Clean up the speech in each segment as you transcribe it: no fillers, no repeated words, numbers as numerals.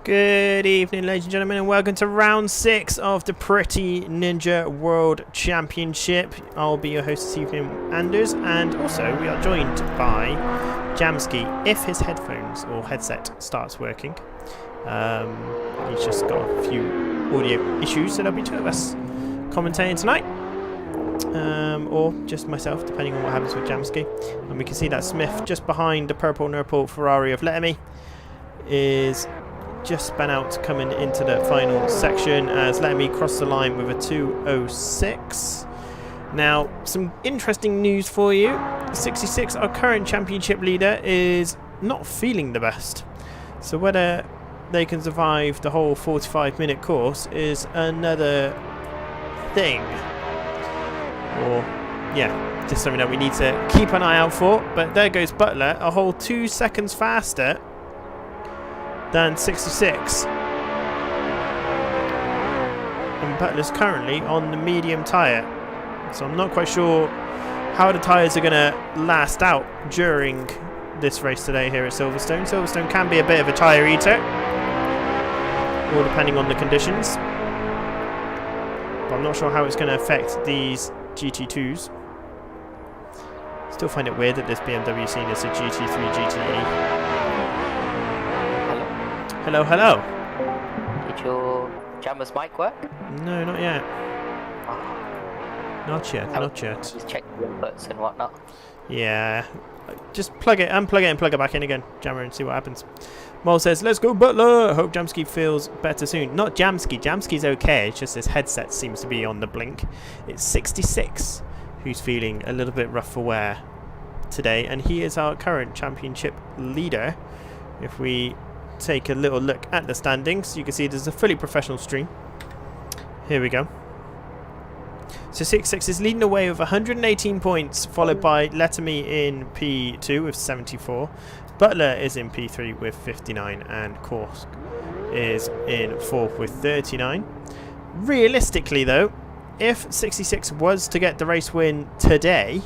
Good evening, ladies and gentlemen, and welcome to round 6 of the Pretty Ninja World Championship. I'll be your host this evening, Anders, and also we are joined by Jamski, if his headphones or headset starts working. He's just got a few audio issues, so there'll be two of us commentating tonight. Or just myself, depending on what happens with Jamski. And we can see that Smith, just behind the purple Nurple Ferrari of Letterme, is just spun out coming into the final section as Letterme crossed the line with a 2:06. Now, some interesting news for you. 66, our current championship leader, is not feeling the best. So whether they can survive the whole 45-minute course is another thing. Or, yeah, just something that we need to keep an eye out for. But there goes Butler, a whole 2 seconds faster than 66. And Butler's currently on the medium tyre. So I'm not quite sure how the tyres are going to last out during this race today here at Silverstone. Silverstone can be a bit of a tyre eater, all depending on the conditions. But I'm not sure how it's going to affect these GT2s. Still find it weird that this BMW is seen as a GT3 GTE. Hello, hello. Did your Jammer's mic work? No, not yet. Not yet, not yet. Just check the inputs and whatnot. Yeah. Just unplug it and plug it back in again, Jammer, and see what happens. Mole says, let's go Butler. Hope Jamski feels better soon. Not Jamski. Jamski's okay. It's just his headset seems to be on the blink. It's 66 who's feeling a little bit rough for wear today. And he is our current championship leader. If we take a little look at the standings, you can see there's a fully professional stream. Here we go. So 66 is leading the way with 118 points, followed by Letterme in P2 with 74. Butler is in P3 with 59, and Korsk is in 4th with 39. Realistically though, if 66 was to get the race win today,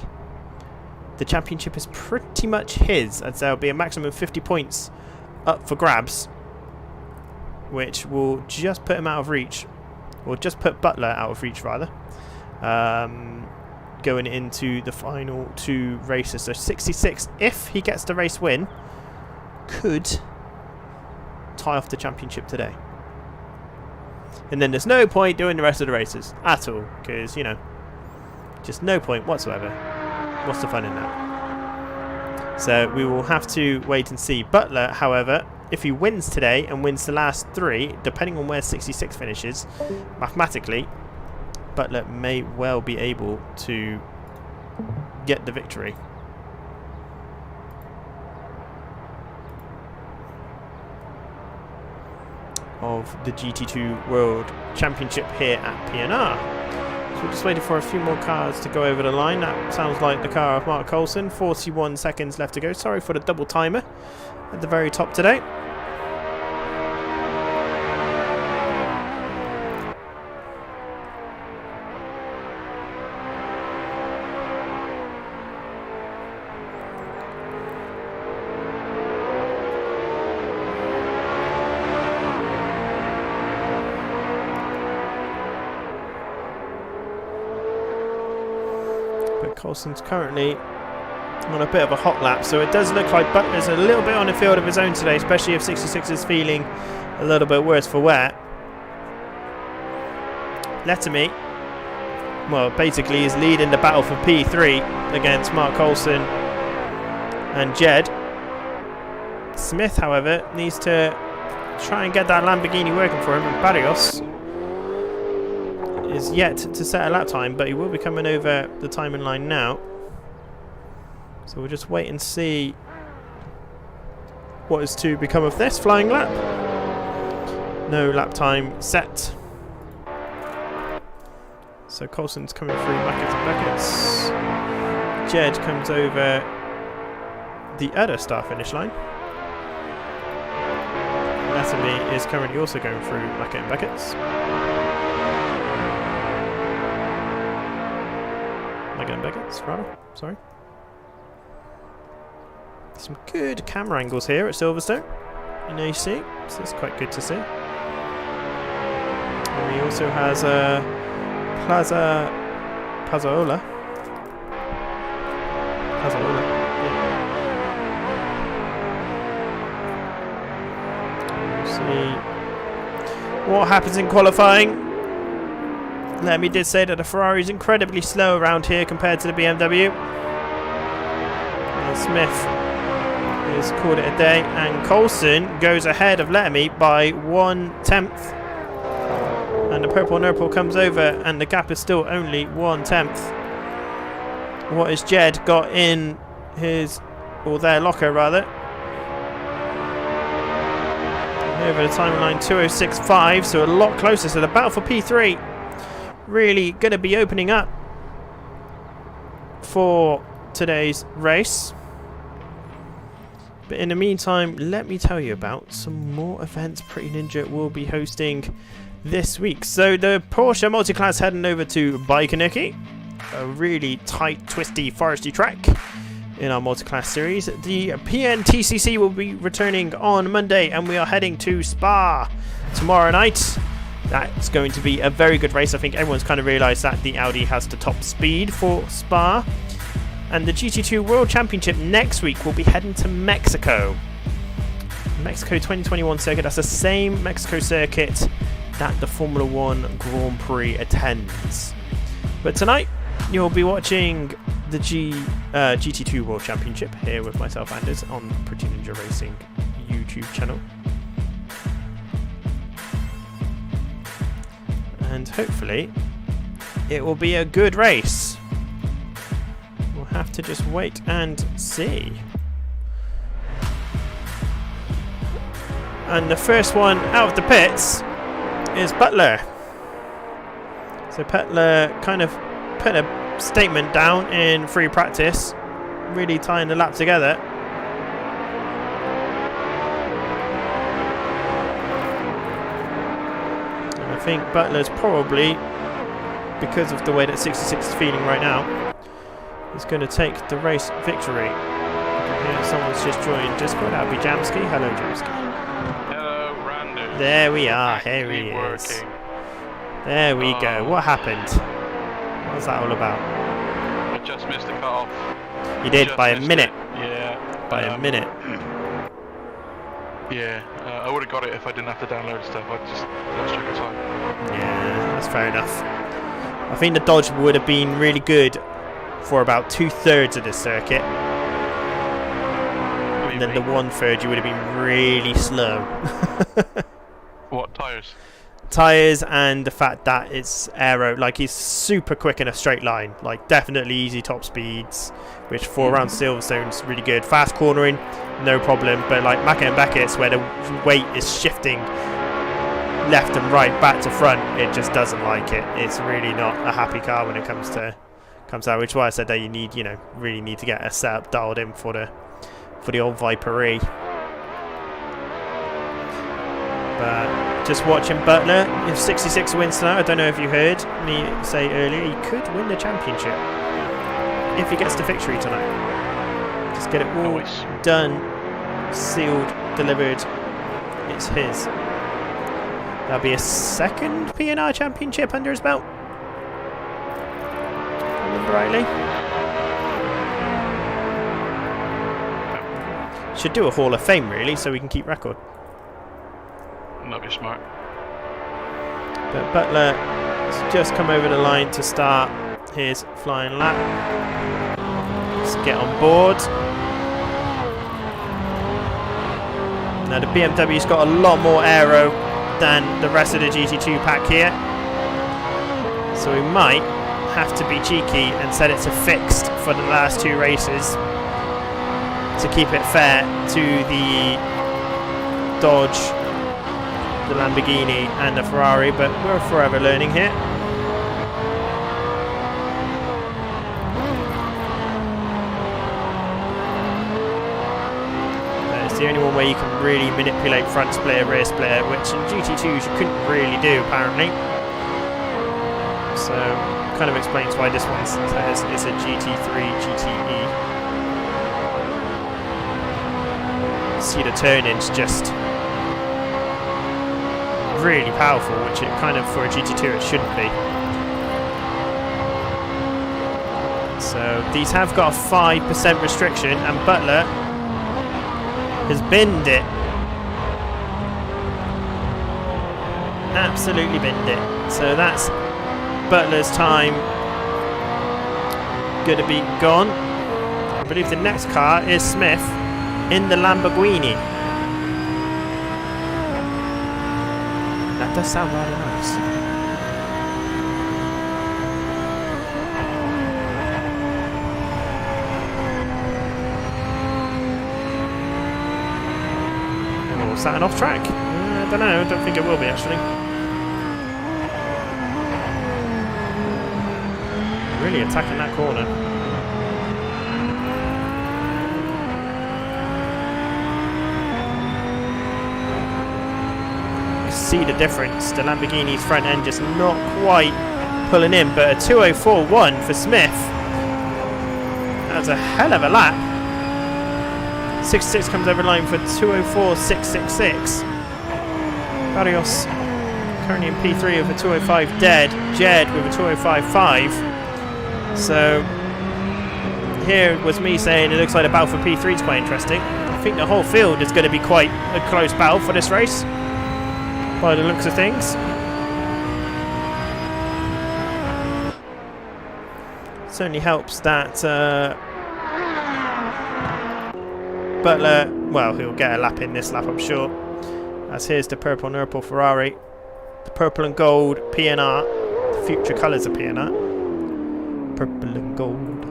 the championship is pretty much his, as there'll be a maximum of 50 points up for grabs, which will just put him out of reach, or just put Butler out of reach rather, going into the final two races. So 66, if he gets the race win, could tie off the championship today, and then there's no point doing the rest of the races at all, because, you know, just no point whatsoever. What's the fun in that? So we will have to wait and see. Butler, however, if he wins today and wins the last three, depending on where 66 finishes, mathematically, Butler may well be able to get the victory. Of the GT2 World Championship here at PNR. So we're just waiting for a few more cars to go over the line. That sounds like the car of Mark Coulson. 41 seconds left to go. Sorry for the double timer at the very top today. Coulson's currently on a bit of a hot lap, so it does look like Butler's a little bit on a field of his own today, especially if 66 is feeling a little bit worse for wear. Letterme, well, basically is leading the battle for P3 against Mark Coulson and Jed. Smith, however, needs to try and get that Lamborghini working for him, and Barrios is yet to set a lap time, but he will be coming over the timing line now. So we'll just wait and see what is to become of this flying lap. No lap time set. So Coulson's coming through buckets and buckets. Jed comes over the other start finish line. Letterme is currently also going through bucket and buckets. Buckets, rather. Sorry. Some good camera angles here at Silverstone. in AC, so it's quite good to see. And he also has a Pazzaola. We'll see what happens in qualifying. Lemmy did say that the Ferrari is incredibly slow around here compared to the BMW. And Smith has called it a day, and Coulson goes ahead of Lemmy by 1/10. And the purple nurple comes over, and the gap is still only 1/10. What has Jed got in his, or their locker rather? Over the timeline 2:06.5, so a lot closer. So the battle for P3 really going to be opening up for today's race. But in the meantime, let me tell you about some more events Pretty Ninja will be hosting this week. So the Porsche multi-class heading over to Baikonur, a really tight, twisty, foresty track in our multi-class series. The PNTCC will be returning on Monday, and we are heading to Spa tomorrow night. That's going to be a very good race. I think everyone's kind of realised that the Audi has the top speed for Spa. And the GT2 World Championship next week will be heading to Mexico. Mexico 2021 circuit. That's the same Mexico circuit that the Formula 1 Grand Prix attends. But tonight, you'll be watching the GT2 World Championship here with myself, Anders, on Pretty Ninja Racing YouTube channel. And hopefully, it will be a good race. We'll have to just wait and see. And the first one out of the pits is Butler. So Butler kind of put a statement down in free practice, really tying the lap together. And I think Butler's probably, because of the way that 66 is feeling right now, is going to take the race victory. Yeah, someone's just joined Discord. That'll be Jamski. Hello, Jamski. Hello, Randy. There we are. Here he is. There we go. What happened? What was that all about? I just missed the cut-off. You did, by a minute. Yeah. By a minute. Yeah, I would have got it if I didn't have to download stuff. I just lost track of time. Yeah, that's fair enough. I think the dodge would have been really good for about 2/3 of the circuit. And then the 1/3 you would have been really slow. What, tyres? Tyres and the fact that it's aero, like he's super quick in a straight line, like definitely easy top speeds, which for around Silverstone's really good. Fast cornering, no problem, but like Macca and Beckett's where the weight is shifting left and right, back to front, it just doesn't like it. It's really not a happy car when it comes out, which is why I said that you need, really need to get a setup dialed in for the old Viper E. But just watching Butler, if 66 wins tonight, I don't know if you heard me say earlier, he could win the championship if he gets the victory tonight. Just get it all done, sealed, delivered. It's his. That'll be a second P&R championship under his belt. If I remember rightly. Should do a Hall of Fame really, so we can keep record. That'd be smart. But Butler has just come over the line to start his flying lap. Let's get on board. Now the BMW's got a lot more aero than the rest of the GT2 pack here. So we might have to be cheeky and set it to fixed for the last two races to keep it fair to the Dodge, the Lamborghini and the Ferrari, but we're forever learning here. It's the only one where you can really manipulate front splitter, rear splitter, which in GT2s you couldn't really do apparently. So kind of explains why this one says it's a GT3 GTE. See the turn-ins just really powerful, which it kind of, for a GT2 it shouldn't be. So these have got a 5% restriction, and Butler has binned it. Absolutely binned it. So that's Butler's time going to be gone. I believe the next car is Smith in the Lamborghini. That does sound rather nice. Oh, is that an off track? I don't know. I don't think it will be actually. Really attacking that corner. See the difference. The Lamborghini's front end just not quite pulling in, but a 2:04.1 for Smith. That's a hell of a lap. 66 comes over the line for 2:04.666. Barrios currently in P3 with a 2:05 dead. Jed with a 2:05.5. So here was me saying it looks like the battle for P3 is quite interesting. I think the whole field is going to be quite a close battle for this race, by the looks of things. Certainly helps that Butler, well, he'll get a lap in this lap, I'm sure. As here's the purple and purple Ferrari. The purple and gold PNR. The future colours of PNR. Purple and gold.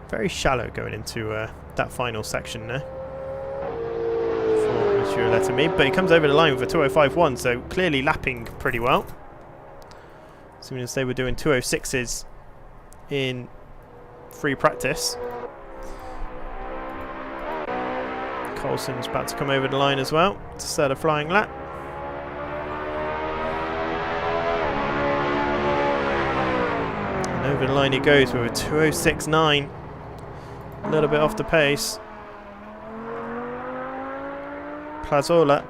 Very shallow going into that final section there for Monsieur Letterme, but he comes over the line with a 2:05.1, so clearly lapping pretty well. Assuming as they were doing 2:06s in free practice. Coulson's about to come over the line as well to start a flying lap. And over the line he goes with a 2:06.9. A little bit off the pace. Plazola.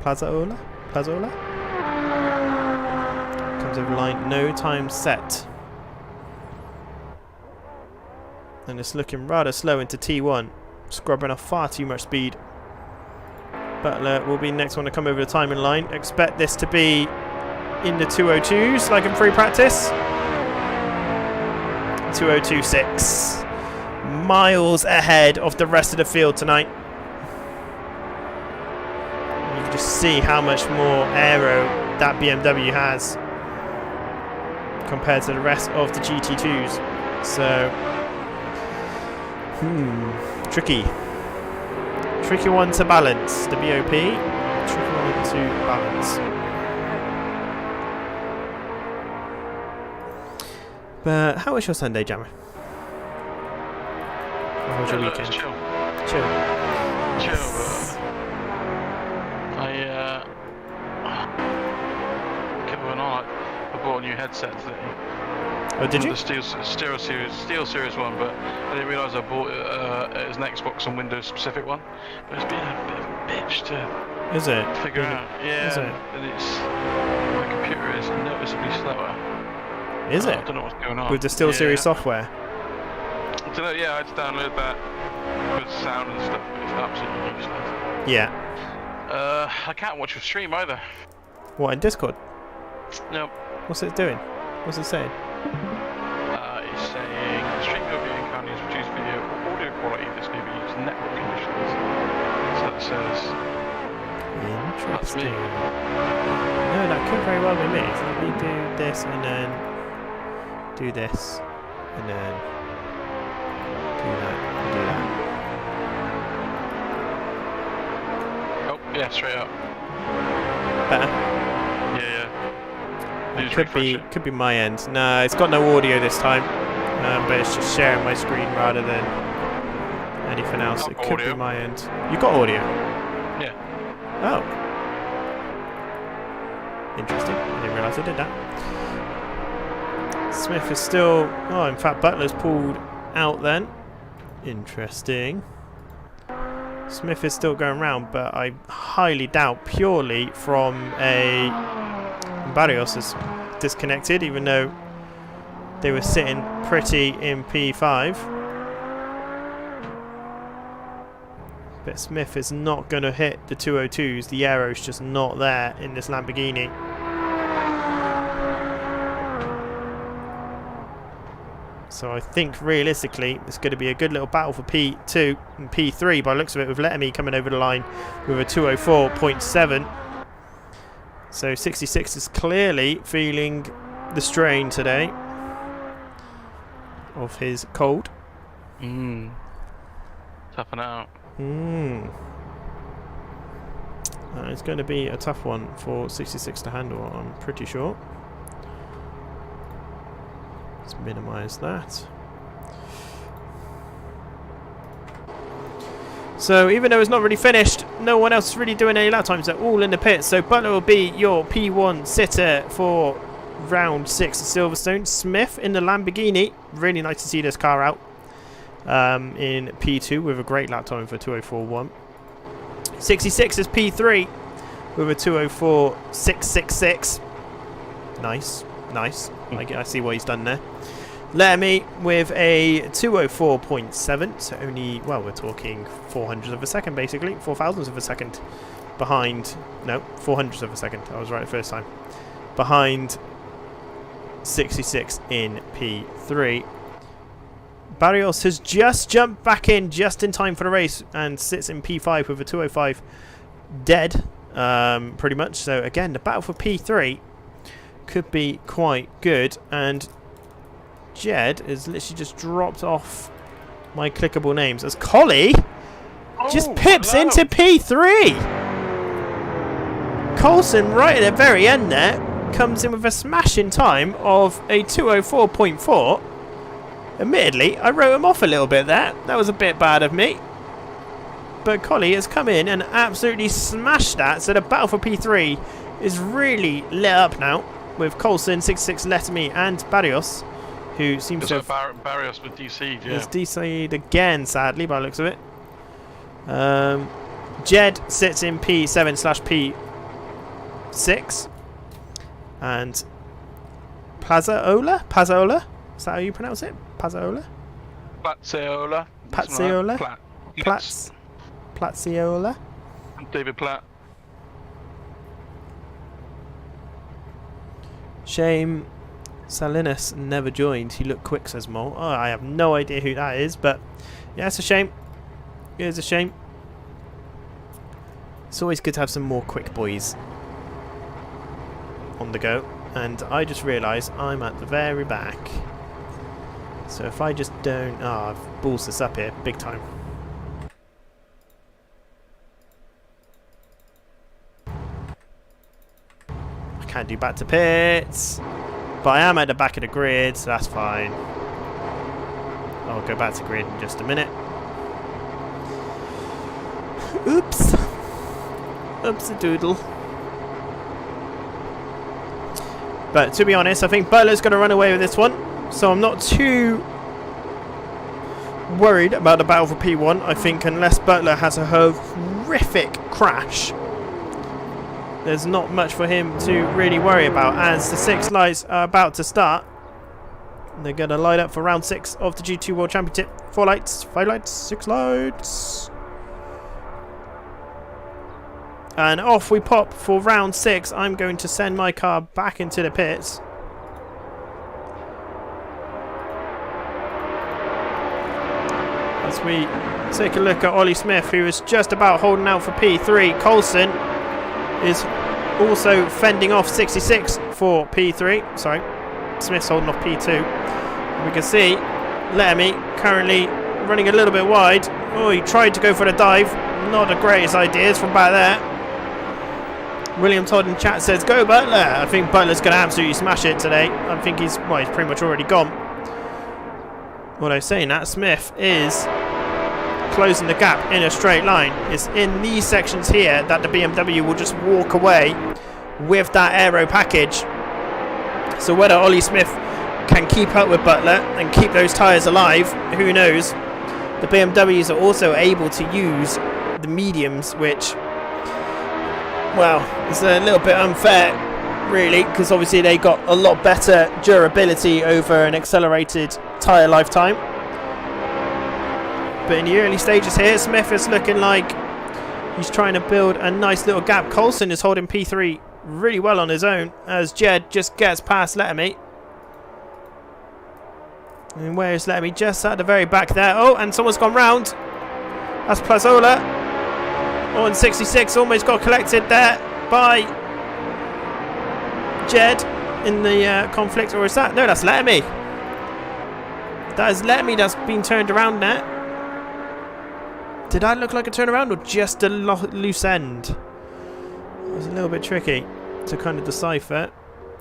Plazola? Plazola? Comes over the line, no time set. And it's looking rather slow into T1. Scrubbing off far too much speed. Butler will be the next one to come over the timing line. Expect this to be in the 2:02s, like in free practice. 2:02.6. Miles ahead of the rest of the field tonight. You can just see how much more aero that BMW has compared to the rest of the GT2s. So, tricky. Tricky one to balance, the BOP. Tricky one to balance. But how was your Sunday, Jammer? How was your weekend? Chill. Chill. Chill. I bought a new headset today. Oh, did you? The Steel Series one, but I didn't realise I bought it as an Xbox and Windows specific one. But it's been a bit of a bitch to Is it? figure out. Yeah, Is it? and my computer is noticeably slower. Is it? I don't know what's going on. With the Steel Series software? I don't know, yeah, I had to download that with sound and stuff, but it's absolutely useless. Yeah. I can't watch your stream either. What, in Discord? No. What's it doing? What's it saying? It's saying the stream of video can use reduced video or audio quality. This may be used in network conditions. So it says. Interesting. That's me. No, that could very well be me. So let me do this and then do this and then do that and do that. Oh, yeah, straight up. Better? Yeah. Could be my end. No, it's got no audio this time, but it's just sharing my screen rather than anything else. It could be my end. You got audio? Yeah. Oh. Interesting. I didn't realise I did that. Smith is still... Oh, in fact, Butler's pulled out then. Interesting. Smith is still going round, but I highly doubt purely from a... Barrios is disconnected, even though they were sitting pretty in P5. But Smith is not going to hit the 202s. The aero's just not there in this Lamborghini. So I think realistically it's going to be a good little battle for P2 and P3 by the looks of it, with Letterme coming over the line with a 204.7. So 66 is clearly feeling the strain today of his cold. Toughen it out. It's going to be a tough one for 66 to handle, I'm pretty sure. Let's minimise that. So even though it's not really finished, no one else is really doing any lap times. They're all in the pits. So Butler will be your P1 sitter for round 6 at Silverstone. Smith in the Lamborghini. Really nice to see this car out in P2 with a great lap time for 204.1. 66 is P3 with a 204.666. Nice. I see what he's done there. Letterme with a 204.7, so only, well, we're talking 400ths of a second basically, 4,000ths of a second behind, no, 400ths of a second, I was right the first time, behind 66 in P3. Barrios has just jumped back in just in time for the race and sits in P5 with a 205 dead, pretty much. So again, the battle for P3 could be quite good, and Jed is literally just dropped off my clickable names as Collie just pips into P3. Coulson right at the very end there comes in with a smashing time of a 204.4. Admittedly, I wrote him off a little bit there. That was a bit bad of me. But Collie has come in and absolutely smashed that. So the battle for P3 is really lit up now with Coulson, 66, Letterme and Barrios, who seems to have... Barrios with DC'd, yeah. He's DC'd again, sadly, by the looks of it. Jed sits in P7/P6. And Pazzaola? Is that how you pronounce it? Pazzaola? Platziola. Platziola? David Platt. Shame Salinas never joined. He looked quick, says Mole. Oh, I have no idea who that is, but yeah, it's a shame. It is a shame. It's always good to have some more quick boys on the go. And I just realised I'm at the very back. So if I just don't... Oh, I've balls this up here big time. I can't do back to pits. But I am at the back of the grid, so that's fine. I'll go back to grid in just a minute. Oops. Oops-a-doodle. But to be honest, I think Butler's going to run away with this one. So I'm not too worried about the battle for P1. I think unless Butler has a horrific crash, there's not much for him to really worry about, as the 6 lights are about to start. They're going to light up for round 6 of the GT2 World Championship. 4 lights, 5 lights, 6 lights. And off we pop for round 6. I'm going to send my car back into the pits. As we take a look at Ollie Smith, who is just about holding out for P3. Coulson is also fending off 66 for P3. Sorry, Smith's holding off P2. We can see Letterme currently running a little bit wide. Oh, he tried to go for the dive. Not the greatest ideas from back there. William Todd in chat says, go Butler. I think Butler's going to absolutely smash it today. I think he's pretty much already gone. Although saying that, Smith is closing the gap in a straight line. It's in these sections here that the BMW will just walk away with that aero package. So whether Ollie Smith can keep up with Butler and keep those tyres alive, who knows? The BMWs are also able to use the mediums, which, well, it's a little bit unfair, really, because obviously they got a lot better durability over an accelerated tyre lifetime. But in the early stages here, Smith is looking like he's trying to build a nice little gap. Coulson is holding P3 really well on his own as Jed just gets past Lettermy. And where is Lettermy? Just at the very back there. Oh, and someone's gone round. That's Plazola. Oh, and 66 almost got collected there by Jed in the conflict. Or is that? No, that's Lettermy. That is Lettermy that's been turned around there. Did that look like a turnaround or just a loose end? It was a little bit tricky to kind of decipher.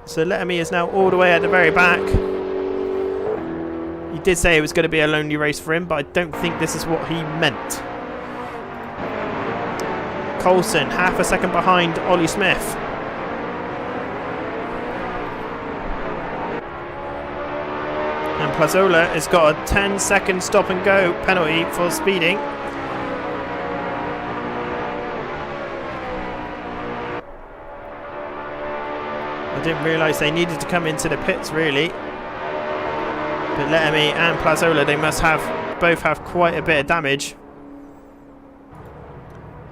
So Lettermy is now all the way at the very back. He did say it was going to be a lonely race for him, but I don't think this is what he meant. Coulson, half a second behind Ollie Smith. And Plazola has got a 10-second stop and go penalty for speeding. I didn't realise they needed to come into the pits, really. But Lettermy and Plazola, they must both have quite a bit of damage.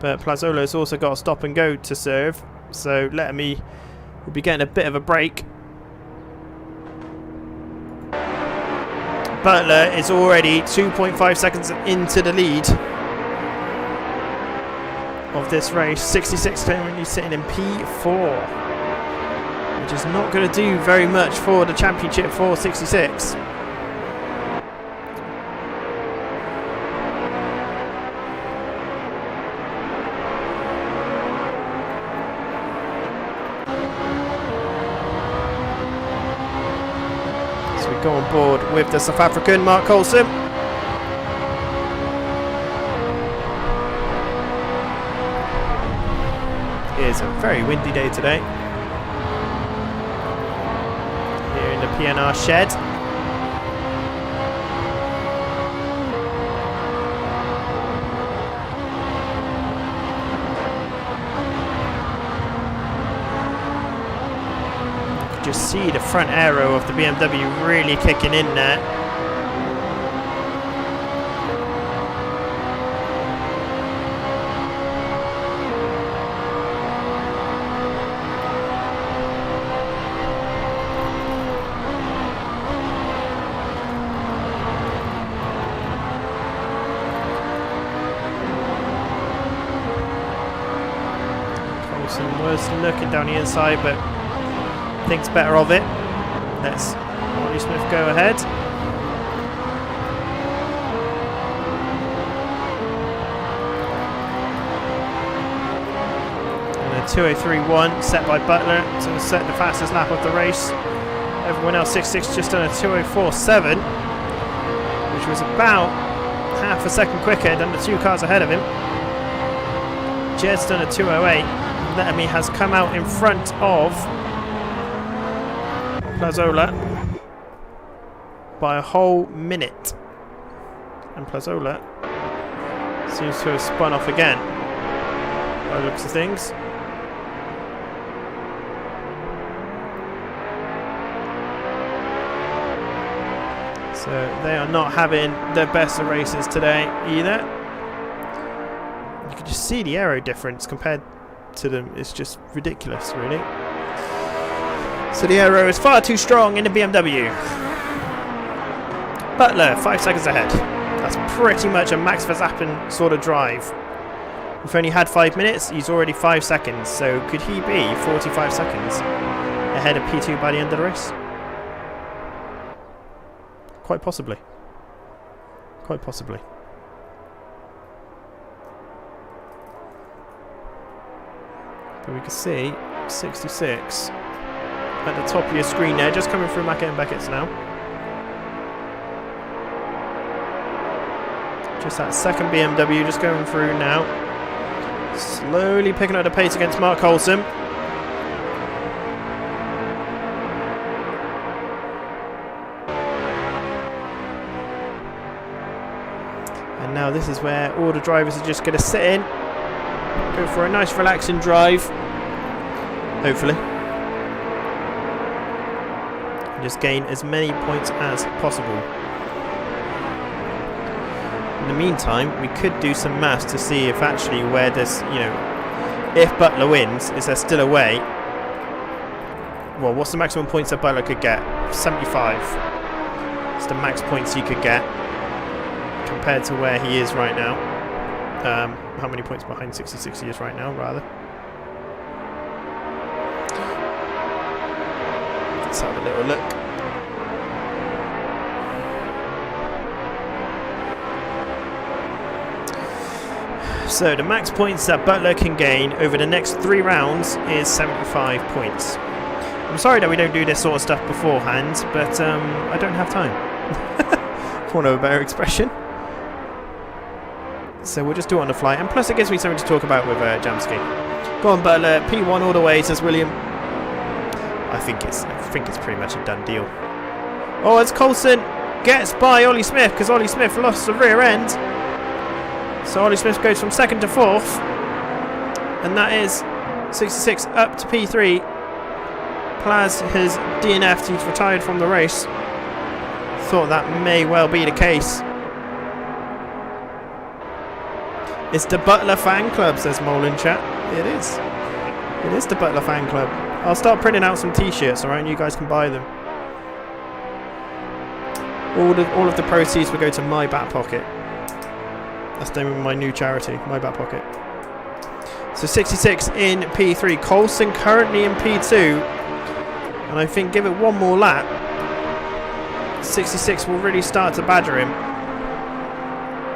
But Plazola has also got a stop and go to serve, so Lettermy will be getting a bit of a break. Butler is already 2.5 seconds into the lead of this race. 66 currently sitting in P4, which is not going to do very much for the championship for 66. Go on board with the South African Mark Coulson. It is a very windy day today here in the PNR shed. Just see the front aero of the BMW really kicking in there. Coulson was looking down the inside, but thinks better of it. Let's Ollie Smith go ahead. And a 2:03.1 set by Butler to set the fastest lap of the race. Everyone else 66 just done a 2:04.7, which was about half a second quicker than the two cars ahead of him. Jed's done a 2:08. Lettermy has come out in front of Plazola by a whole minute, and Plazola seems to have spun off again by the looks of things. So they are not having the best of races today either. You can just see the aero difference compared to them. It's just ridiculous, really. So the aero is far too strong in the BMW. Butler, 5 seconds ahead. That's pretty much a Max Verstappen sort of drive. We've only had 5 minutes, he's already 5 seconds. So could he be 45 seconds ahead of P2 by the end of the race? Quite possibly. Quite possibly. But we can see 66 at the top of your screen there, just coming through Mackett and Beckett's now. Just that second BMW just going through now. Slowly picking up the pace against Mark And now this is where all the drivers are just going to sit in, go for a nice relaxing drive, hopefully, and just gain as many points as possible. In the meantime, we could do some maths to see if actually where there's, you know, if Butler wins, is there still a way? Well, what's the maximum points that Butler could get? 75. It's the max points he could get compared to where he is right now. How many points behind 66 he is right now, rather? Let's have a little look. So the max points that Butler can gain over the next 3 rounds is 75 points. I'm sorry that we don't do this sort of stuff beforehand, but I don't have time. For want of a better expression. So we'll just do it on the fly, and plus it gives me something to talk about with Jamski. Go on, Butler. P1 all the way, says William. I think it's pretty much a done deal. Oh, it's Coulson gets by Ollie Smith because Ollie Smith lost the rear end. So Ollie Smith goes from 2nd to 4th, and that is 66 up to P3. Plaz has DNF'd. He's retired from the race. Thought that may well be the case. It's the Butler fan club, says Mole in chat. It is. It is the Butler fan club. I'll start printing out some t-shirts, alright, and you guys can buy them. All of the proceeds will go to my back pocket. That's the name of my new charity, my back pocket. So 66 in P3. Coulson currently in P2. And I think give it one more lap, 66 will really start to badger him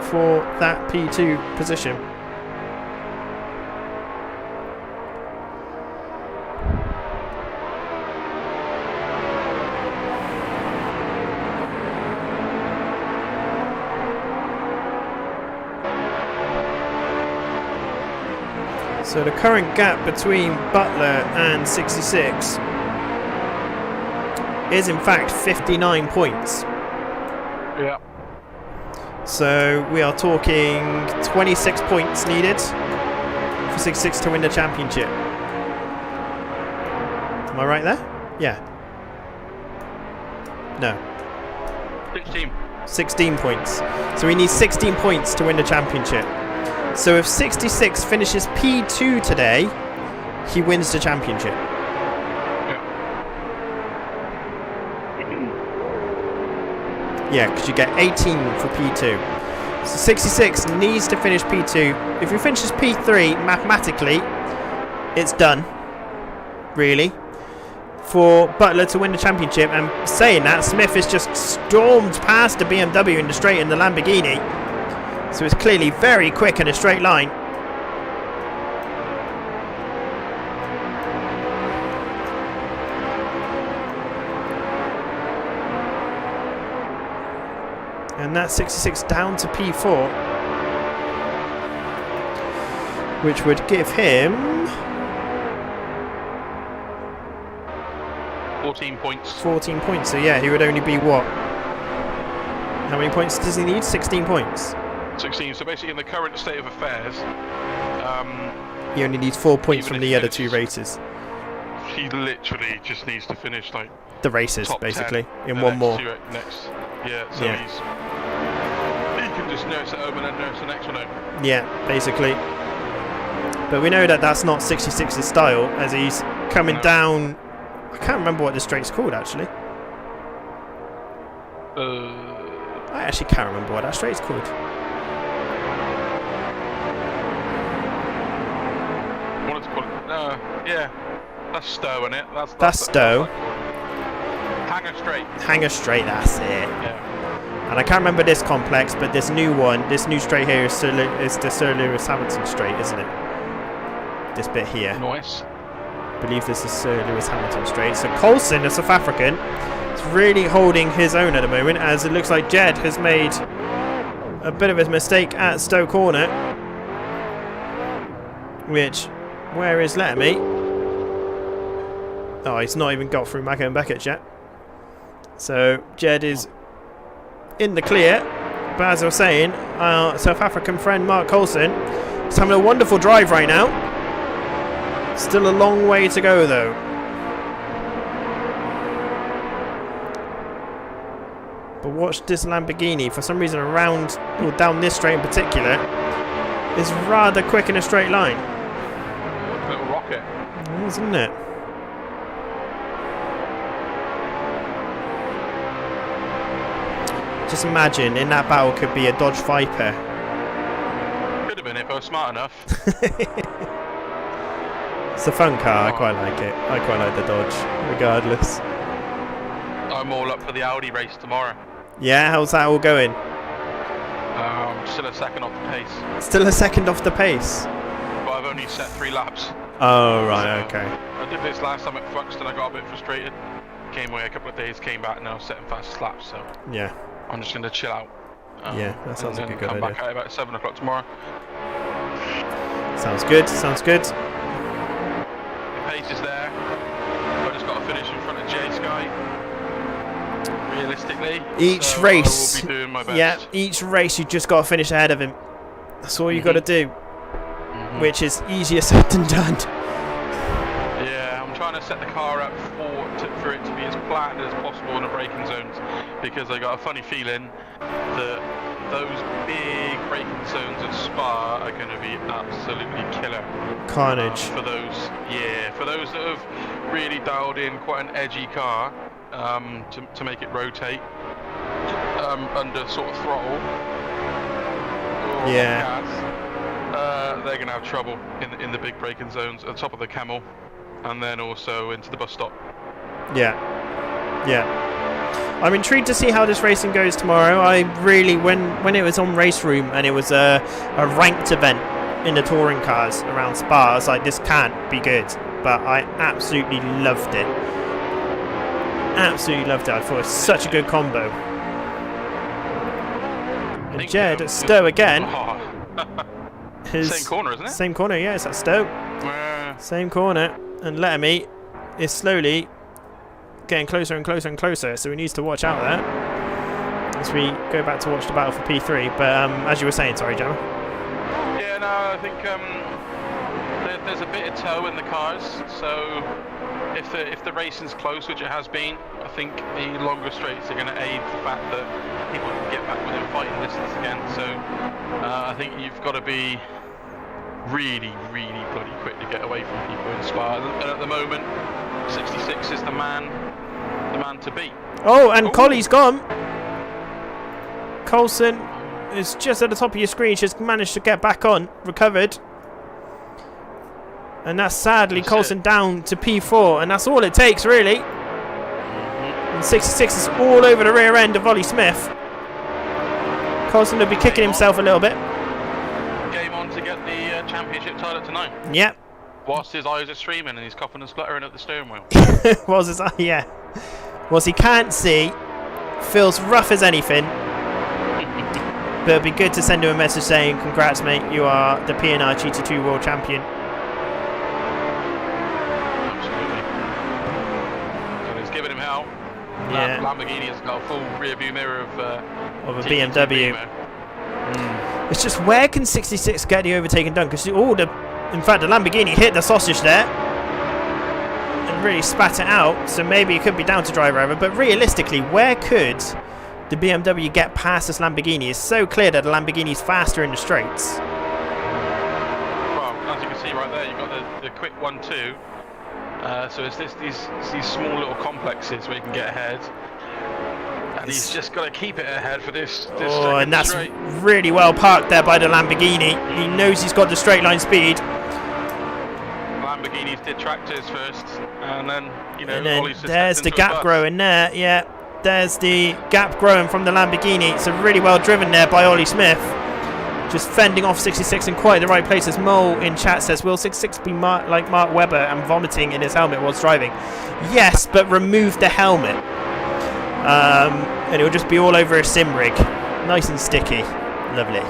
for that P2 position. So the current gap between Butler and 66 is in fact 59 points. Yeah. So we are talking 26 points needed for 66 to win the championship. Am I right there? Yeah. No. 16 points. So we need 16 points to win the championship. So if 66 finishes P2 today, he wins the championship. Yeah, because you get 18 for P2. So 66 needs to finish P2. If he finishes P3, mathematically, it's done. Really. For Butler to win the championship. And saying that, Smith has just stormed past the BMW in the straight in the Lamborghini. So it's clearly very quick in a straight line. And that's 66 down to P4, which would give him 14 points. 14 points. So yeah, he would only be what? How many points does he need? 16 points. 16. So basically, in the current state of affairs, he only needs 4 points from the other 2 races. He literally just needs to finish like the races, basically, in one more. He can just nurse it home and then nurse the next one home. Yeah, basically. But we know that that's not 66's style, as he's coming down. I can't remember what the straight's called, actually. I actually can't remember what that straight's called. Wanted to call it. Yeah, that's Stowe, isn't it? That's Stowe. Hanger Straight. Hanger Straight, that's it. Yeah. And I can't remember this complex, but this new one, this new straight here is the Sir Lewis Hamilton straight, isn't it? This bit here. Nice. I believe this is Sir Lewis Hamilton straight. So Coulson, the South African, is really holding his own at the moment, as it looks like Jed has made a bit of a mistake at Stowe Corner, which, where is Letterme? Oh, he's not even got through Macca and Beckett yet. So Jed is in the clear, But as I was saying, our South African friend Mark Coulson is having a wonderful drive right now. Still a long way to go though. But watch this Lamborghini. For some reason around, or down this straight in particular, is rather quick in a straight line. Little rocket. Isn't it? Just imagine in that battle could be a Dodge Viper. Could have been if I was smart enough. It's a fun car, I quite like it. I quite like the Dodge, regardless. I'm all up for the Audi race tomorrow. Yeah, how's that all going? Still a second off the pace. Still a second off the pace? But I've only set 3 laps. Oh, right, So, okay. I did this last time at Fuxton, I got a bit frustrated. Came away a couple of days, came back, and now setting fast laps, so Yeah, I'm just going to chill out. yeah, that sounds like a good come idea. back at about 7 o'clock tomorrow. Sounds good, sounds good. The pace is there. I just got to finish in front of Jay Sky. Realistically, Each so race, I will be doing my best. yeah, each race you just got to finish ahead of him. That's all you got to do, which is easier said than done. Yeah, I'm trying to set the car up for it to be as flat as possible in the braking zones, because I got a funny feeling that those big braking zones at Spa are going to be absolutely killer. Carnage. For those that have really dialed in quite an edgy car to make it rotate under sort of throttle. Or Yeah. gas, they're going to have trouble in the big braking zones at the top of the Camel, and then also into the bus stop. Yeah, yeah. I'm intrigued to see how this racing goes tomorrow. I really, when it was on Race Room and it was a ranked event in the touring cars around Spa, I was like, this can't be good. But I absolutely loved it. Absolutely loved it. I thought it was such a good combo. And Jed at Stowe again. Same corner, isn't it? Same corner, yeah, it's at Stowe. Same corner. And Lettermy is slowly getting closer and closer and closer, so he needs to watch out there as we go back to watch the battle for P3. But as you were saying, sorry, Gemma. Yeah, no, I think there's a bit of toe in the cars, so if the racing's close, which it has been, I think the longer straights are going to aid the fact that people can get back within fighting distance again. So I think you've got to be really, really bloody quick to get away from people in Spa. And at the moment, 66 is the man to beat. Oh, and Colley's gone. Coulson is just at the top of your screen. She's managed to get back on, recovered. And that's sadly Coulson down to P4, and that's all it takes, really. And 66 is all over the rear end of Ollie Smith. Coulson will be kicking himself a little bit. Game on to get the championship title tonight. Yep. Whilst his eyes are streaming and he's coughing and spluttering at the steering wheel. Was his yeah. Was he can't see. Feels rough as anything. But it'd be good to send him a message saying, congrats mate, you are the P&R GT2 World Champion. Absolutely. So he's giving him hell. Yeah. Lamborghini has got a full rear view mirror of a BMW. It's just, where can 66 get the overtaken done? Because in fact the Lamborghini hit the sausage there and really spat it out, so maybe it could be down to driver error, but realistically, where could the BMW get past this Lamborghini? It's so clear that the Lamborghini is faster in the straights. Well, as you can see right there, you've got the quick 1-2. So it's these small little complexes where you can get ahead. And he's just got to keep it ahead for this Oh, and that's straight. really well parked there by the Lamborghini. He knows he's got the straight line speed. Lamborghinis did tractors first, and then, you know, And then Ollie's just there's stepped the into a gap bus. growing there. Yeah, there's the gap growing from the Lamborghini. It's really well driven there by Ollie Smith. Just fending off 66 in quite the right place. As Mole in chat says, will 66 be like Mark Webber and vomiting in his helmet whilst driving? Yes, but remove the helmet. And it'll just be all over a sim rig. Nice and sticky. Lovely.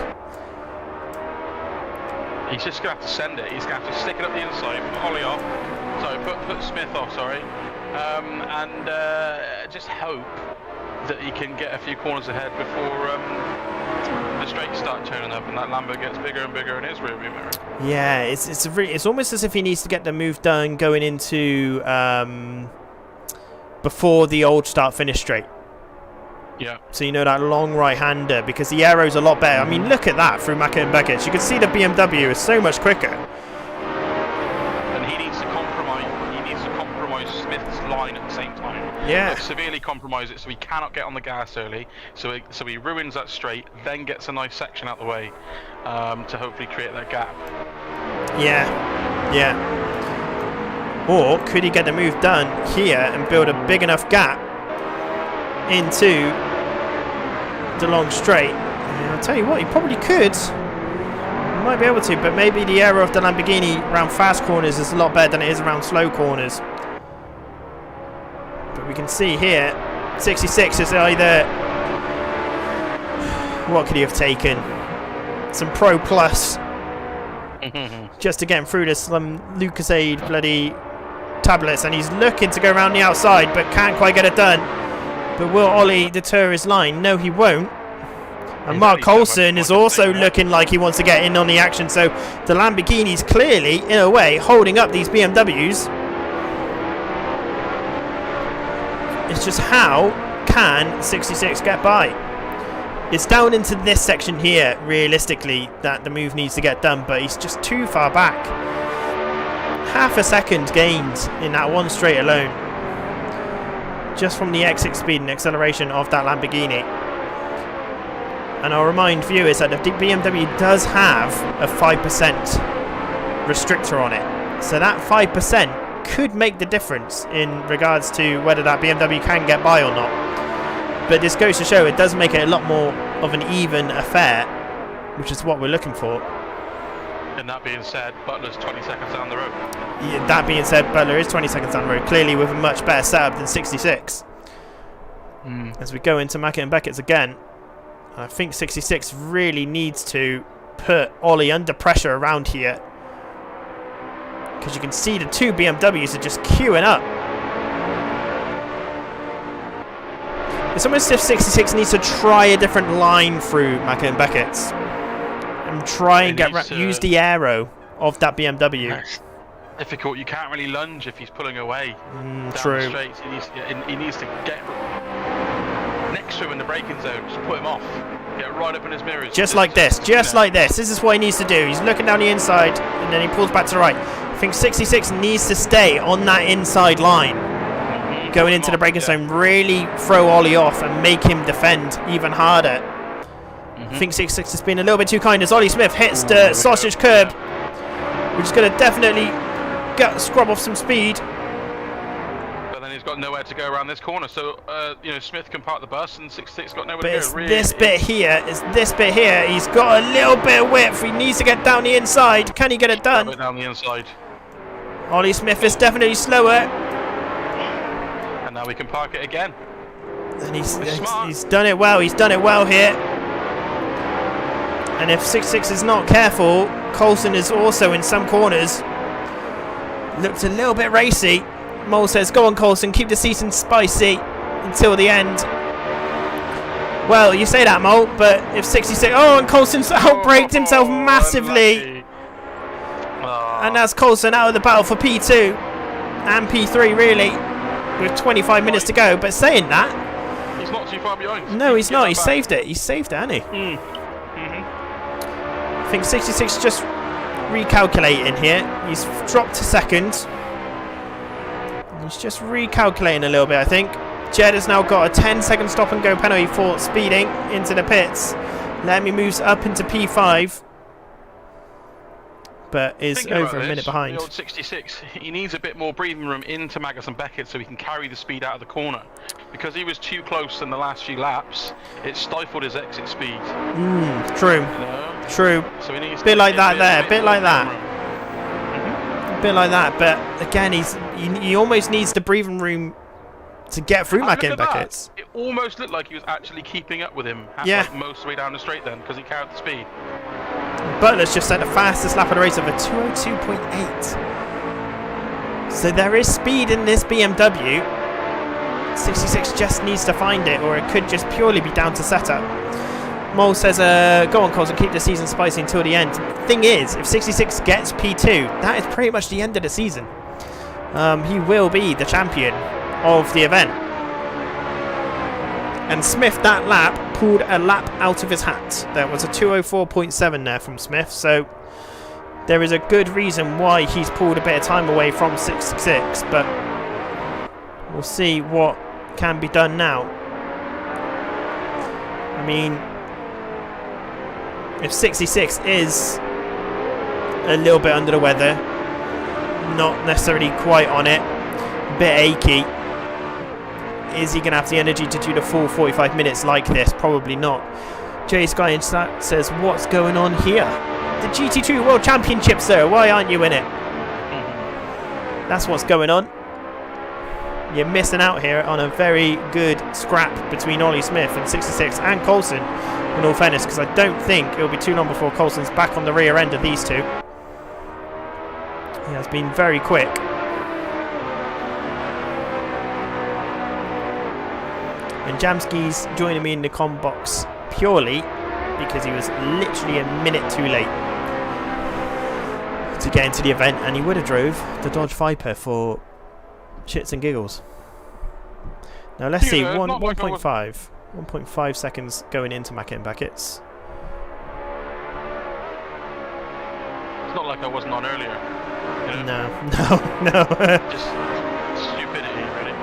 He's just going to have to send it. He's going to have to stick it up the inside, put Ollie off. Sorry, put Smith off, sorry. And just hope that he can get a few corners ahead before lights start turning up and that Lambo gets bigger and bigger in his rearview mirror. Yeah, it's almost as if he needs to get the move done going into before the old start-finish straight. Yeah. So you know that long right-hander, because the aero's a lot better. I mean, look at that through Macca and Beckett's. You can see the BMW is so much quicker. And he needs to compromise. He needs to compromise Smith's line at the same time. Yeah. Like, severely compromise it so he cannot get on the gas early. So he ruins that straight, then gets a nice section out the way to hopefully create that gap. Yeah. Yeah. Or could he get the move done here and build a big enough gap into the long straight? I'll tell you what, he probably could. He might be able to, but maybe the aero of the Lamborghini around fast corners is a lot better than it is around slow corners. But we can see here, 66 is either... What could he have taken? Some Pro Plus. Just to get him through this Lucasade bloody tablets, and he's looking to go around the outside but can't quite get it done. But will Ollie deter his line? No, he won't. And Mark Coulson is also looking like he wants to get in on the action, so the Lamborghini's clearly, in a way, holding up these BMWs. It's just how can 66 get by? It's down into this section here, realistically, that the move needs to get done, but he's just too far back. Half a second gained in that one straight alone, just from the exit speed and acceleration of that Lamborghini. And I'll remind viewers that the BMW does have a 5% restrictor on it, so that 5% could make the difference in regards to whether that BMW can get by or not. But this goes to show it does make it a lot more of an even affair, which is what we're looking for. And that being said, Butler's 20 seconds down the road. Yeah, that being said, Butler is 20 seconds down the road, clearly with a much better setup than 66. As we go into Macca and Beckett's again, I think 66 really needs to put Ollie under pressure around here, because you can see the two BMWs are just queuing up. It's almost as if 66 needs to try a different line through Macca and Beckett's and try and use the aero of that BMW. That's difficult. You can't really lunge if he's pulling away. True. Straight. He needs to get next to him in the braking zone. Just put him off. Get right up in his mirrors. Just like this. Just like this. This is what he needs to do. He's looking down the inside and then he pulls back to the right. I think 66 needs to stay on that inside line. Going into the braking zone, really throw Ollie off and make him defend even harder. I think 66 has been a little bit too kind as Ollie Smith hits the sausage curb. We're just going to definitely scrub off some speed. But then he's got nowhere to go around this corner, so Smith can park the bus and 66 got nowhere But to it's go. Really, this bit here. He's got a little bit of width. He needs to get down the inside. Can he get it done? Down the inside. Ollie Smith is definitely slower. And now we can park it again. And he's done it well. He's done it well here. And if 66 is not careful, Coulson is also in some corners. Looks a little bit racy. Mole says, go on Coulson, keep the season spicy until the end. Well, you say that, Mole, but if 66... Oh, and Coulson's outbraked himself massively. And that's Coulson out of the battle for P2. And P3, really, with 25 minutes to go. But saying that... He's not too far behind. No, he's not. He saved it. He saved it, hasn't he? I think 66 just recalculating here. He's dropped to second. He's just recalculating a little bit, I think. Jed has now got a 10-second stop and go penalty for speeding into the pits. Lemmy moves up into P5, but is over a minute behind. The old 66, he needs a bit more breathing room into Magnus and Beckett so he can carry the speed out of the corner. Because he was too close in the last few laps, it stifled his exit speed. True. True. So he needs bit like that there, bit like that. Bit like that, but again, he almost needs the breathing room to get through Macca and Beckett's. It almost looked like he was actually keeping up with him most of the way down the straight then, because he carried the speed. Butler's just set the fastest lap of the race of a 2:02.8. So there is speed in this BMW. 66 just needs to find it, or it could just purely be down to setup. Mole says, go on, Colson, keep the season spicy until the end. Thing is, if 66 gets P2, that is pretty much the end of the season. He will be the champion of the event. And Smith, that lap, pulled a lap out of his hat. There was a 2:04.7 there from Smith, so there is a good reason why he's pulled a bit of time away from 66, but we'll see what can be done now. I mean, if 66 is a little bit under the weather, not necessarily quite on it, a bit achy, is he going to have the energy to do the full 45 minutes like this? Probably not. Jay Sky in chat says, what's going on here? The GT2 World Championship, sir. Why aren't you in it? That's what's going on. You're missing out here on a very good scrap between Ollie Smith and 66 and Coulson, in all fairness, because I don't think it'll be too long before Coulson's back on the rear end of these two. He has been very quick. And Jamski's joining me in the comm box purely because he was literally a minute too late to get into the event, and he would have drove the Dodge Viper for shits and giggles. Now let's see, 1.5 seconds going into Mackin Buckets. It's not like I wasn't on earlier. You know? No. Just stupidity, really.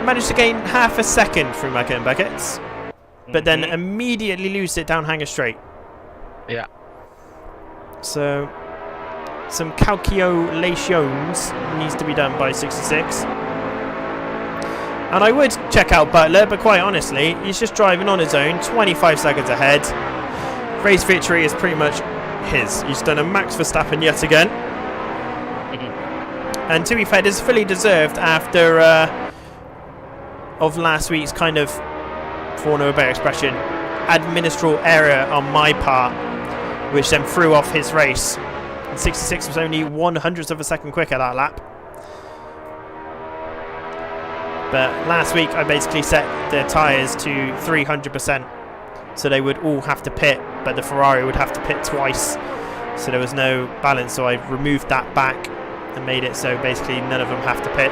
Managed to gain half a second through Mackin Buckets, but then immediately lose it down Hanger Straight. Yeah. So some calculations needs to be done by 66. And I would check out Butler, but quite honestly, he's just driving on his own, 25 seconds ahead. Race victory is pretty much his. He's done a Max Verstappen yet again. And to be fair, this is fully deserved after of last week's kind of, for want of a better expression, administral error on my part, which then threw off his race. 66 was only 1/100th of a second quicker that lap. But last week I basically set the tyres to 300%, so they would all have to pit, but the Ferrari would have to pit twice, so there was no balance. So I removed that back and made it so basically none of them have to pit.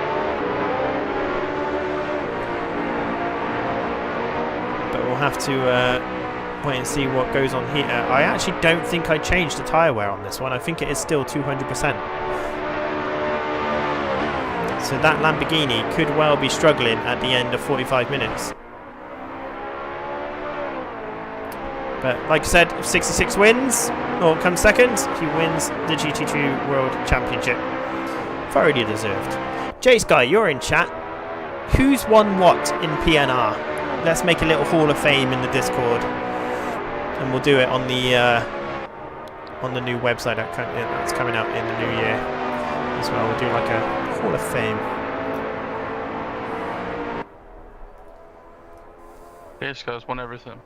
But we'll have to wait and see what goes on here. I actually don't think I changed the tyre wear on this one. I think it is still 200%. So that Lamborghini could well be struggling at the end of 45 minutes. But like I said, if 66 wins, or comes second, he wins the GT2 World Championship. Thoroughly deserved. Jay Sky, you're in chat. Who's won what in PNR? Let's make a little Hall of Fame in the Discord. And we'll do it on the new website that's coming out in the new year as well. We'll do like a Hall of Fame. This guy's won everything.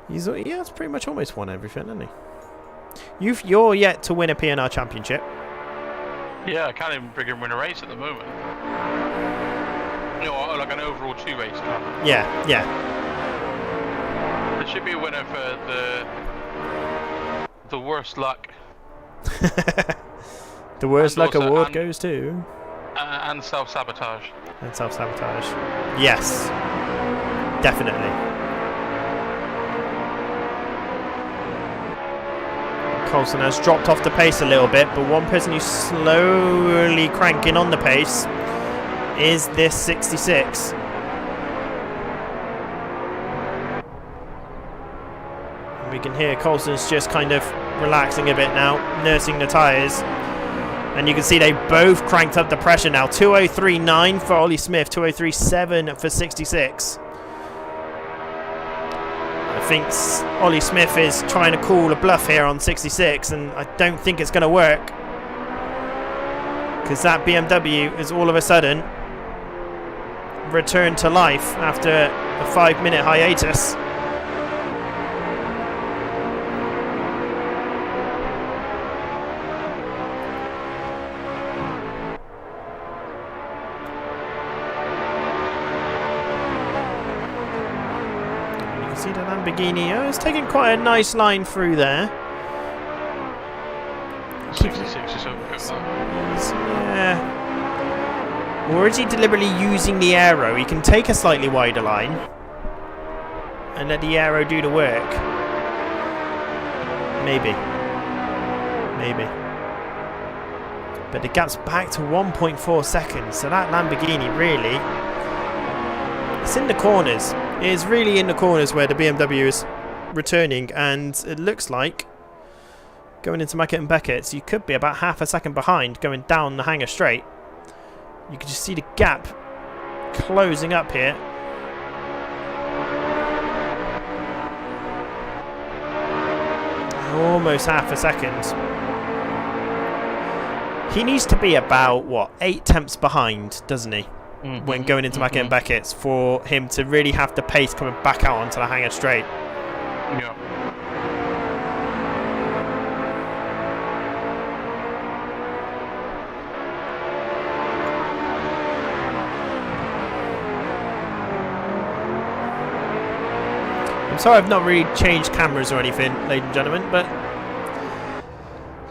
He's pretty much almost won everything, hasn't he? You're yet to win a PNR championship. Yeah, I can't even bring him win a race at the moment. You know, like an overall 2 race car. Yeah. There should be a winner for the worst luck. The worst luck also, award goes to... and self-sabotage. And self-sabotage. Yes. Definitely. Coulson has dropped off the pace a little bit, but one person who's slowly cranking on the pace is this 66. And we can hear Coulson's just kind of relaxing a bit now, nursing the tyres. And you can see they both cranked up the pressure now. 2:03.9 for Ollie Smith, 2:03.7 for 66. I think Ollie Smith is trying to call a bluff here on 66, and I don't think it's going to work. Because that BMW is all of a sudden returned to life after a 5-minute hiatus. Lamborghini. Oh, it's taking quite a nice line through there. 66 is over. Yeah. Or is he deliberately using the aero? He can take a slightly wider line and let the aero do the work. Maybe. But the gap's back to 1.4 seconds. So that Lamborghini really, it's in the corners. It is really in the corners where the BMW is returning, and it looks like going into Mackett and Beckett's, you could be about half a second behind going down the hanger straight. You can just see the gap closing up here. Almost half a second. He needs to be about, what, 8 tenths behind, doesn't he? When going into Mackett and Beckett's, for him to really have the pace coming back out onto the hanger straight. Yeah. I'm sorry I've not really changed cameras or anything, ladies and gentlemen, but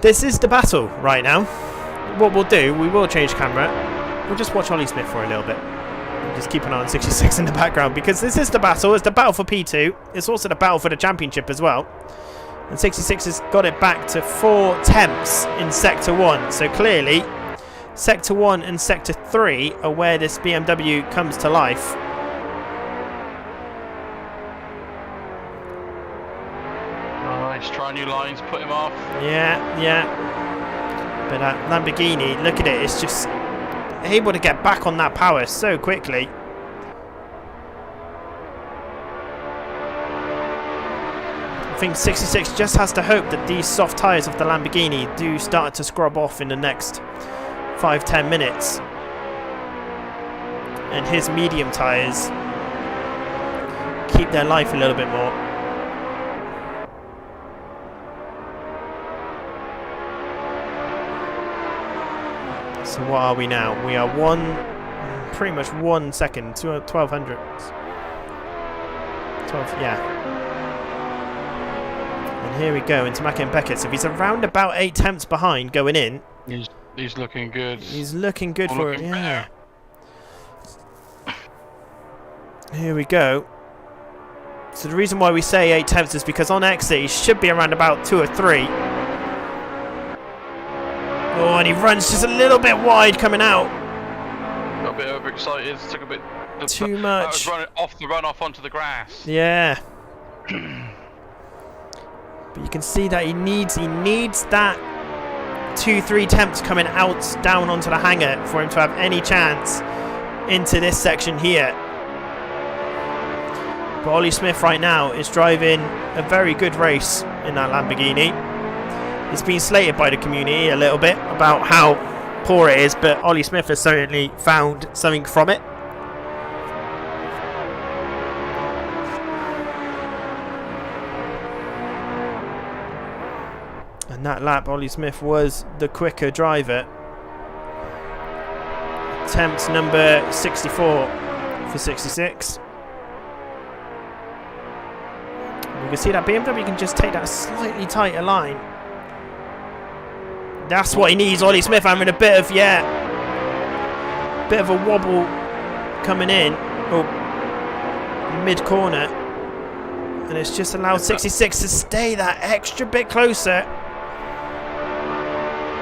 this is the battle right now. What we'll do, we will change camera. We'll just watch Ollie Smith for a little bit. We'll just keep an eye on 66 in the background, because this is the battle. It's the battle for P2. It's also the battle for the championship as well. And 66 has got it back to 4 tenths in Sector 1. So clearly, Sector 1 and Sector 3 are where this BMW comes to life. Nice, try new lines, put him off. Yeah. But that Lamborghini, look at it, it's just able to get back on that power so quickly. I think 66 just has to hope that these soft tyres of the Lamborghini do start to scrub off in the next 5-10 minutes. And his medium tyres keep their life a little bit more. So what are we now? We are pretty much 1 second, 1200. 12, yeah. And here we go into Mackett and Beckett. So if he's around about 8 tenths behind going in. He's looking good. He's looking good for it, yeah. Here we go. So the reason why we say 8 tenths is because on exit he should be around about 2 or 3. Oh, and he runs just a little bit wide coming out. Got a bit overexcited, took a bit too much. Off the run off onto the grass. Yeah. But you can see that he needs that 2-3 tenths coming out down onto the hanger for him to have any chance into this section here. But Ollie Smith right now is driving a very good race in that Lamborghini. It's been slated by the community a little bit about how poor it is, but Ollie Smith has certainly found something from it. And that lap, Ollie Smith was the quicker driver. Attempt number 64 for 66. You can see that BMW can just take that slightly tighter line. That's what he needs. Ollie Smith having a bit of a wobble coming in, or mid-corner, and it's just allowed 66 to stay that extra bit closer.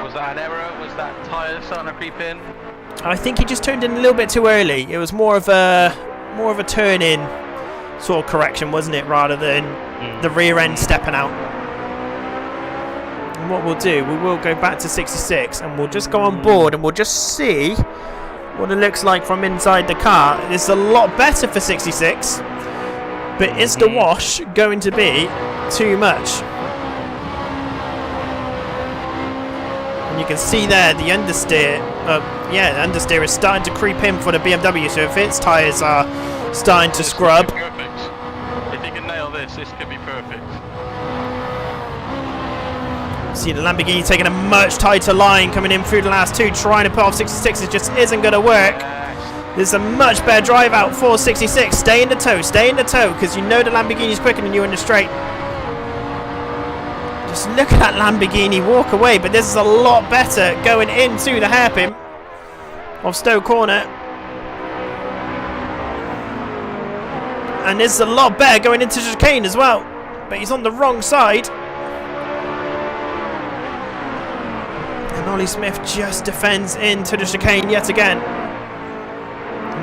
Was that an error? Was that tyre starting to creep in? I think he just turned in a little bit too early. It was more of a turn-in sort of correction, wasn't it, rather than the rear end stepping out. And what we'll do, we will go back to 66 and we'll just go on board and we'll just see what it looks like from inside the car. It's a lot better for 66, but is the wash going to be too much? And you can see there the understeer, the understeer is starting to creep in for the BMW, so if its tyres are starting to scrub. Perfect. If he can nail this could be perfect. See the Lamborghini taking a much tighter line coming in through the last two, trying to put off 66. It just isn't going to work. This is a much better drive out for 66. Stay in the toe, because you know the Lamborghini's quicker than you in the straight. Just look at that Lamborghini walk away, but this is a lot better going into the hairpin of Stowe Corner. And this is a lot better going into chicane as well, but he's on the wrong side. And Ollie Smith just defends into the chicane yet again.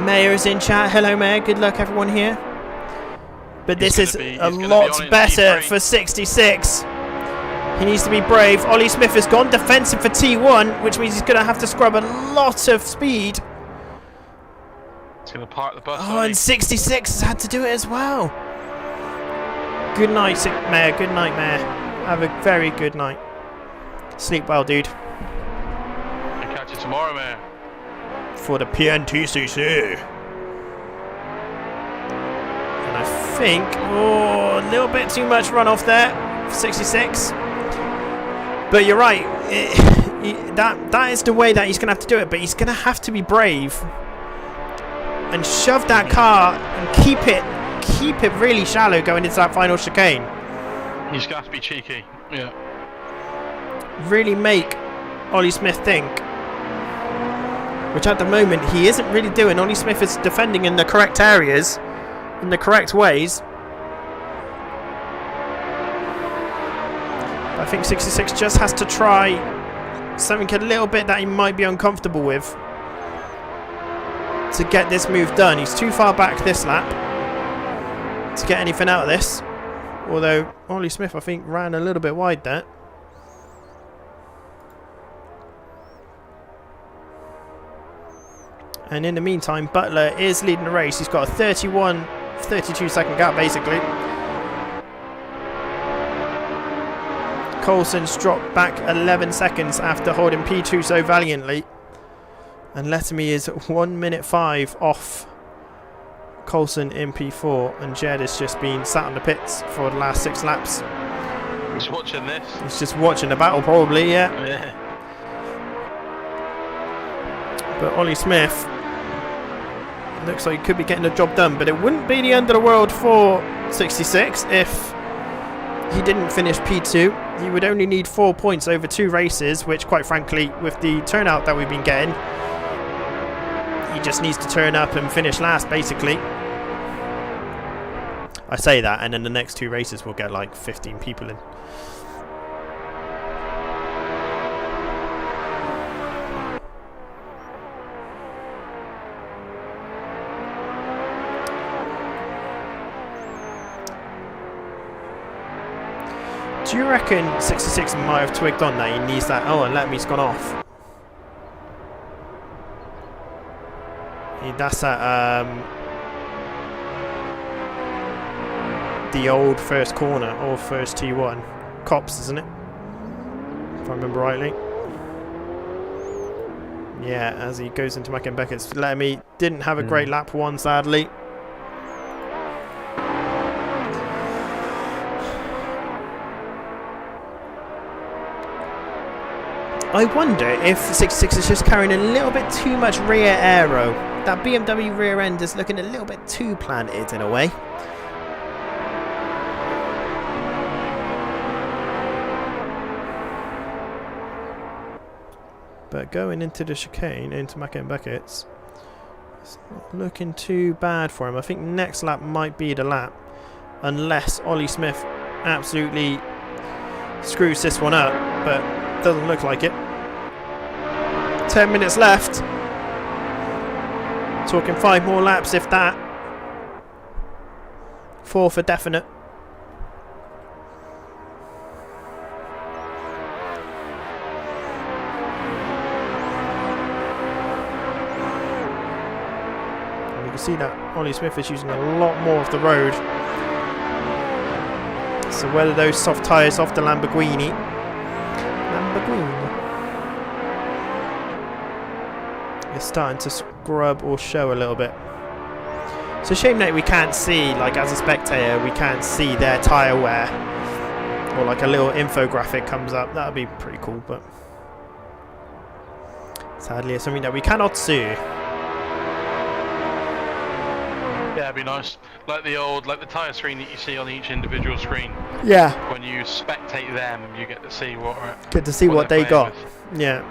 Mayor is in chat. Hello, Mayor. Good luck, everyone here. But this is a lot better for 66. He needs to be brave. Ollie Smith has gone defensive for T1, which means he's going to have to scrub a lot of speed. He's going to park the bus. Oh, and 66 has had to do it as well. Good night, Mayor. Good night, Mayor. Have a very good night. Sleep well, dude. I'll catch you tomorrow, Mayor. For the PNTCC. And I think, oh, a little bit too much runoff there for 66. But you're right, that is the way that he's going to have to do it, but he's going to have to be brave and shove that car and keep it really shallow going into that final chicane. He's got to be cheeky, yeah. Really make Ollie Smith think. Which at the moment he isn't really doing. Ollie Smith is defending in the correct areas, in the correct ways. I think 66 just has to try something a little bit that he might be uncomfortable with to get this move done. He's too far back this lap to get anything out of this. Although Ollie Smith, I think, ran a little bit wide there. And in the meantime, Butler is leading the race. He's got a 32 second gap basically. Coulson's dropped back 11 seconds after holding P2 so valiantly. And Lettermy is 1 minute 5 off Coulson in P4. And Jed has just been sat on the pits for the last 6 laps. He's watching this. He's just watching the battle probably, yeah. But Ollie Smith looks like he could be getting the job done. But it wouldn't be the end of the world for 66 if he didn't finish P2. He would only need 4 points over 2 races, which quite frankly, with the turnout that we've been getting, he just needs to turn up and finish last basically. I say that, and then the next 2 races we'll get like 15 people in. Do you reckon 66 might have twigged on that he needs that? Oh, and Lettermy's gone off. That's at the old first corner or first T1. Cops, isn't it? If I remember rightly. Yeah, as he goes into Macken Beckett's. Lettermy didn't have a great lap 1, sadly. I wonder if 66 is just carrying a little bit too much rear aero. That BMW rear end is looking a little bit too planted in a way. But going into the chicane, into Macken Beckett's, it's not looking too bad for him. I think next lap might be the lap, unless Ollie Smith absolutely screws this one up, but doesn't look like it. 10 minutes left. Talking 5 more laps if that. 4 for definite. And you can see that Ollie Smith is using a lot more of the road. So whether those soft tyres off the Lamborghini is starting to scrub or show a little bit. It's a shame that we can't see, like as a spectator, we can't see their tyre wear. Or like a little infographic comes up. That would be pretty cool, but sadly it's something that we cannot see. it'd be nice. Like the tyre screen that you see on each individual screen. Yeah. When you spectate them, you get to see what they got. With. Yeah.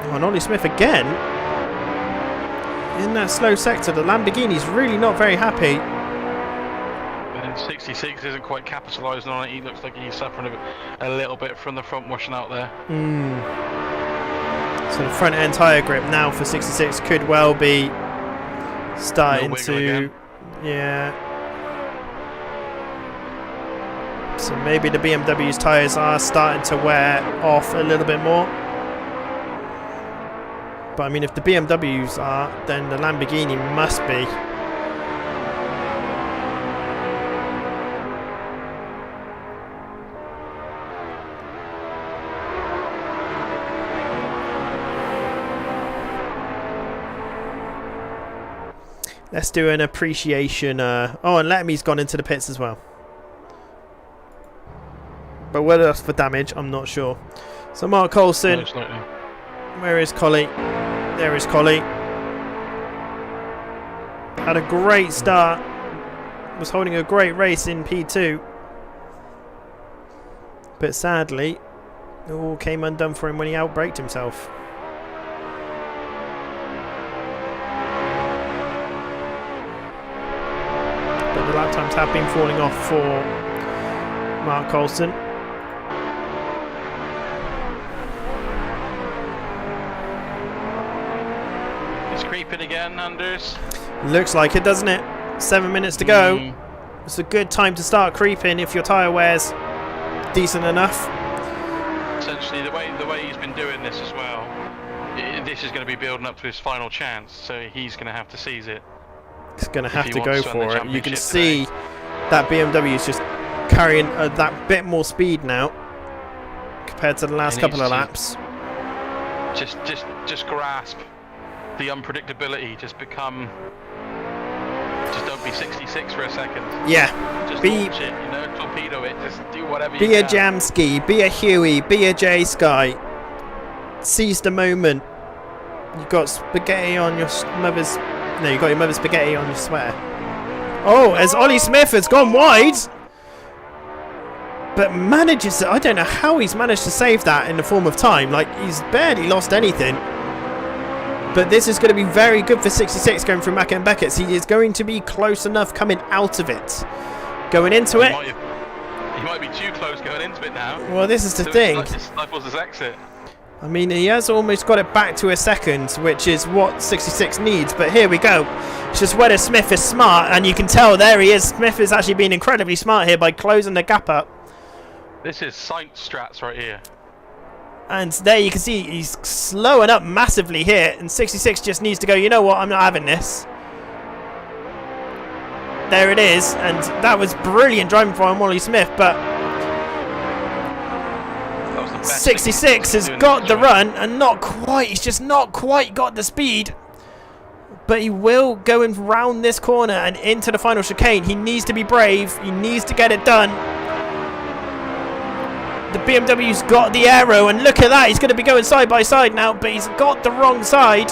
Oh, and Ollie Smith again. In that slow sector, the Lamborghini's really not very happy. And 66 isn't quite capitalising on it. He looks like he's suffering a little bit from the front washing out there. So the front end tyre grip now for 66 could well be starting to... Again. Yeah. So maybe the BMW's tyres are starting to wear off a little bit more. But I mean, if the BMWs are, then the Lamborghini must be. Let's do an appreciation. Oh, and Lettme's gone into the pits as well. But whether that's for damage, I'm not sure. So Mark Coulson. Where is Collie? There is Collie. Had a great start. Was holding a great race in P2. But sadly, it all came undone for him when he outbraked himself. But the lap times have been falling off for Mark Coulson. Creeping again, Anders. Looks like it, doesn't it? 7 minutes to go. It's a good time to start creeping if your tyre wear's decent enough. Essentially, the way he's been doing this as well, this is going to be building up to his final chance, so he's going to have to seize it. He's going to have to go for it. You can see that BMW is just carrying that bit more speed now compared to the last couple of laps. Just grasp the unpredictability. Just don't be 66 for a second. Yeah. Just launch it, torpedo it. Just do whatever you can. Be a Jamski, be a Huey, be a J Sky. Seize the moment. You got spaghetti on your mother's. No, you got your mother's spaghetti on your sweater. Oh, as Ollie Smith has gone wide. But manages to, I don't know how he's managed to save that in the form of time. Like, he's barely lost anything. But this is going to be very good for 66 going through Macca and Beckett's. He is going to be close enough coming out of it. Going into it. He might be too close going into it now. Well, this is the thing. Like this was his exit. I mean, he has almost got it back to a second, which is what 66 needs. But here we go. It's just whether Smith is smart. And you can tell there he is. Smith is actually being incredibly smart here by closing the gap up. This is science strats right here. And there you can see he's slowing up massively here. And 66 just needs to go, you know what, I'm not having this. There it is. And that was brilliant driving from Wally Smith. But 66 has got the run and not quite. He's just not quite got the speed. But he will go in round this corner and into the final chicane. He needs to be brave. He needs to get it done. The BMW's got the aero, and look at that. He's going to be going side by side now, but he's got the wrong side.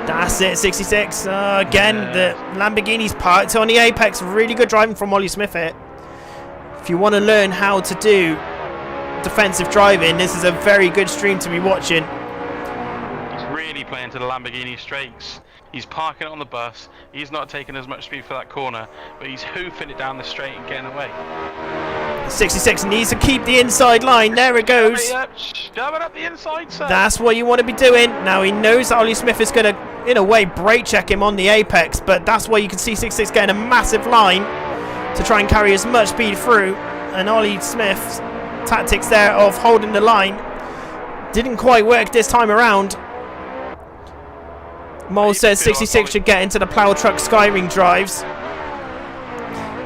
That's it, 66. Again, the Lamborghini's parked on the apex. Really good driving from Ollie Smith here. If you want to learn how to do defensive driving, this is a very good stream to be watching. He's really playing to the Lamborghini straights. He's parking it on the bus. He's not taking as much speed for that corner, but he's hoofing it down the straight and getting away. 66 needs to keep the inside line. There it goes. Shove it up the inside, sir. That's what you want to be doing. Now he knows that Ollie Smith is going to, in a way, brake check him on the apex, but that's why you can see 66 getting a massive line to try and carry as much speed through. And Ollie Smith's tactics there of holding the line didn't quite work this time around. Mole says 66 should get into the plough truck Skyring drives.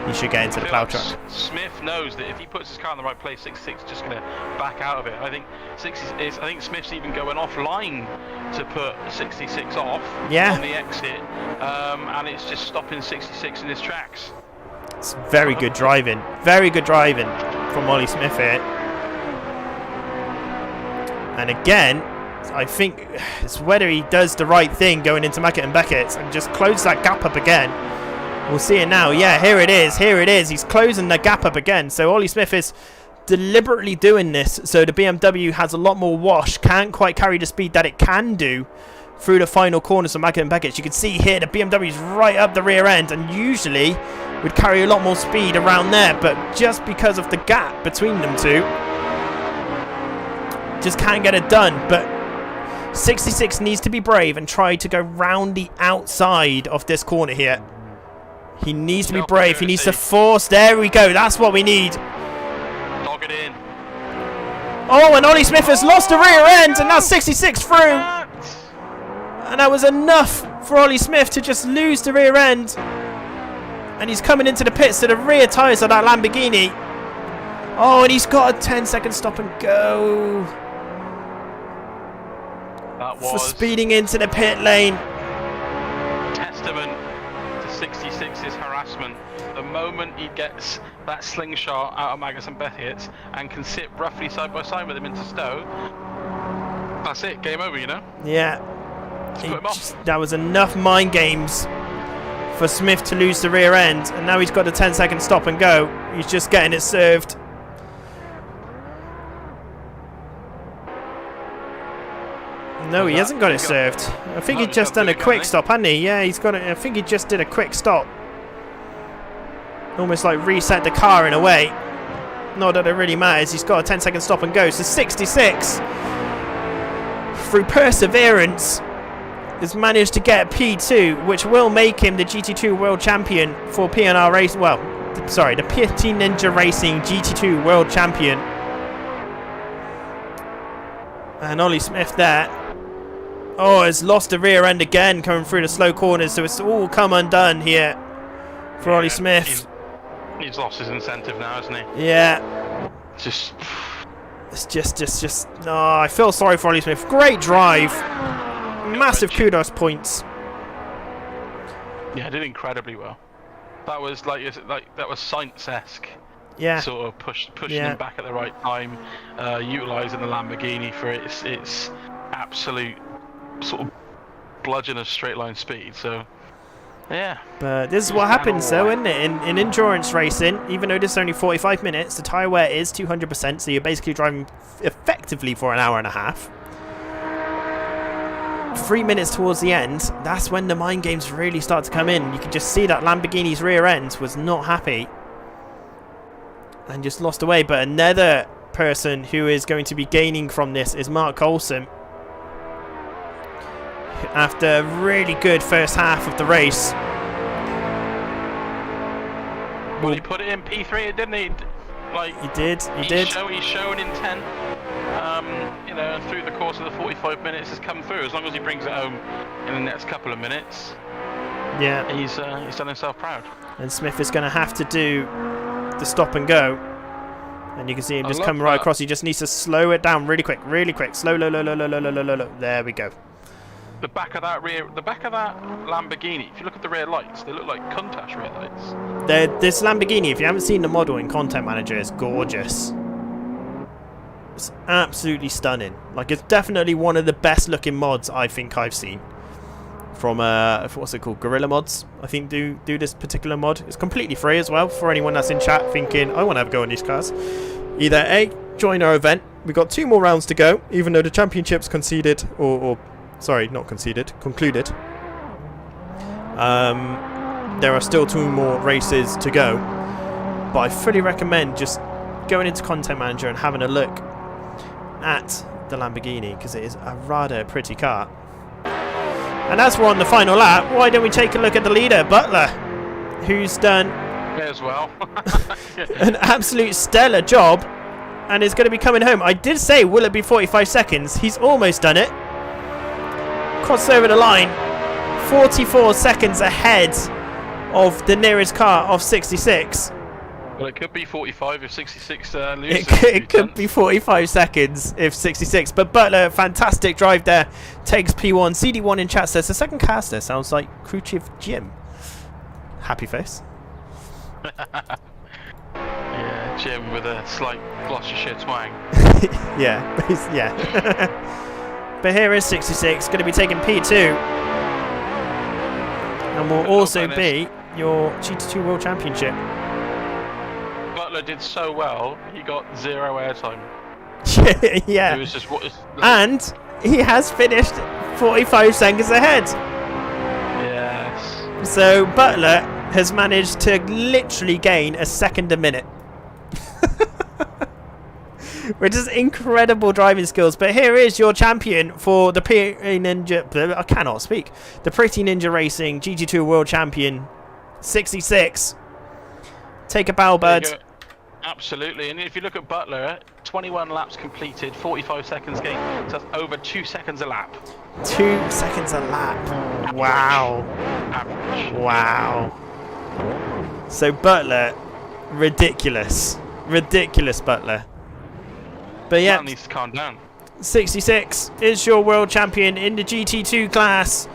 He should get into the plough truck. Smith knows that if he puts his car in the right place, 66 is just going to back out of it. I think Smith's even going offline to put 66 off on the exit, and it's just stopping 66 in his tracks. It's very good driving. Very good driving from Ollie Smith here. And again, I think it's whether he does the right thing going into Mackett and Beckett and just close that gap up again. We'll see it now. Yeah, here it is. Here it is. He's closing the gap up again. So Ollie Smith is deliberately doing this so the BMW has a lot more wash, can't quite carry the speed that it can do through the final corners of Mackett and Beckett. You can see here the BMW is right up the rear end and usually would carry a lot more speed around there, but just because of the gap between them two, just can't get it done. But 66 needs to be brave and try to go round the outside of this corner here. He needs to be brave. He needs to force. There we go. That's what we need. Dog it in. Oh, and Ollie Smith has lost the rear end, and now 66 through. And that was enough for Ollie Smith to just lose the rear end. And he's coming into the pits to the rear tyres of that Lamborghini. Oh, and he's got a 10-second stop and go. That was for speeding into the pit lane. Testament to 66's harassment. The moment he gets that slingshot out of Magus and Beckett and can sit roughly side by side with him into Stowe, that's it, game over, you know? Yeah. Put him off. That was enough mind games for Smith to lose the rear end, and now he's got a 10-second stop and go. He's just getting it served. No, he hasn't got it served. I think he'd just done a quick stop, hadn't he? Yeah, he's got it. I think he just did a quick stop. Almost like reset the car in a way. Not that it really matters. He's got a 10-second stop and go. So 66, through perseverance, has managed to get P2, which will make him the GT2 World Champion for P&R Race. Well, sorry, the PT Ninja Racing GT2 World Champion. And Ollie Smith there. Oh, has lost the rear end again coming through the slow corners, so it's all come undone here for Ollie Smith. He's lost his incentive now, hasn't he? Yeah. It's just. No, I feel sorry for Ollie Smith. Great drive. Massive kudos points. Yeah, did incredibly well. That was like that was Sainz-esque. Yeah. Sort of pushing him back at the right time, utilising the Lamborghini for its absolute sort of bludgeon of straight line speed. So yeah. But this is what happens though, isn't it? In endurance racing, even though this is only 45 minutes, the tyre wear is 200%, so you're basically driving effectively for an hour and a half. 3 minutes towards the end, that's when the mind games really start to come in. You can just see that Lamborghini's rear end was not happy and just lost away. But another person who is going to be gaining from this is Mark Coulson. After a really good first half of the race. Well, he put it in P3, didn't he? Like he did. He's shown intent. You know, through the course of the 45 minutes has come through. As long as he brings it home in the next couple of minutes, yeah, he's done himself proud. And Smith is going to have to do the stop and go. And you can see him just come right across. He just needs to slow it down really quick. Slow, low. There we go. The back of that Lamborghini, if you look at the rear lights, they look like Countach rear lights. This Lamborghini, if you haven't seen the model in Content Manager, is gorgeous. It's absolutely stunning. Like, it's definitely one of the best looking mods I think I've seen. From, what's it called? Gorilla Mods, I think, do this particular mod. It's completely free as well for anyone that's in chat thinking, I want to have a go on these cars. Either A, join our event. We've got 2 more rounds to go, even though the championship's conceded, sorry, not conceded, concluded. There are still 2 more races to go. But I fully recommend just going into Content Manager and having a look at the Lamborghini, because it is a rather pretty car. And as we're on the final lap, why don't we take a look at the leader, Butler, who's done as well an absolute stellar job and is going to be coming home. I did say, will it be 45 seconds? He's almost done it. Crossed over the line, 44 seconds ahead of the nearest car of 66. Well, it could be 45 if 66 loses. It could be 45 seconds if 66. But Butler, fantastic drive there. Takes P1. CD1 in chat says the second caster sounds like Khrushchev Jim. Happy face. Yeah, Jim with a slight Gloucestershire twang. yeah. But here is 66, going to be taking P2. And will also be your GT2 World Championship. Butler did so well, he got 0 airtime. Yeah. It was just And he has finished 45 seconds ahead. Yes. So Butler has managed to literally gain a second a minute. Which is incredible driving skills. But here is your champion for the Pretty Ninja. I cannot speak. The Pretty Ninja Racing GT2 World Champion, 66. Take a bow, bud. Absolutely. And if you look at Butler, 21 laps completed, 45 seconds gained. So that's over 2 seconds a lap. 2 seconds a lap. Average. Wow. Average. Wow. So Butler, ridiculous. Ridiculous Butler. But yeah, Man needs to calm down. 66 is your world champion in the GT2 class.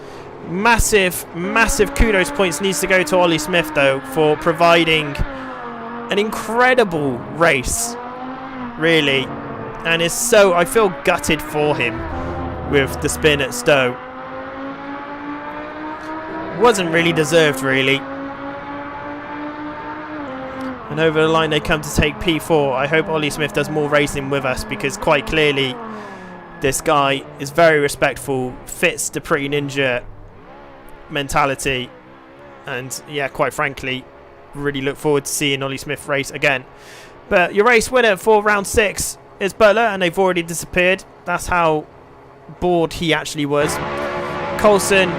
Massive, massive kudos points needs to go to Ollie Smith though for providing an incredible race, really. And is so, I feel gutted for him with the spin at Stowe. Wasn't really deserved, really. And over the line they come to take P4. I hope Ollie Smith does more racing with us because quite clearly this guy is very respectful, fits the Pretty Ninja mentality, and yeah, quite frankly, really look forward to seeing Ollie Smith race again. But your race winner for round 6 is Butler, and they've already disappeared. That's how bored he actually was. Coulson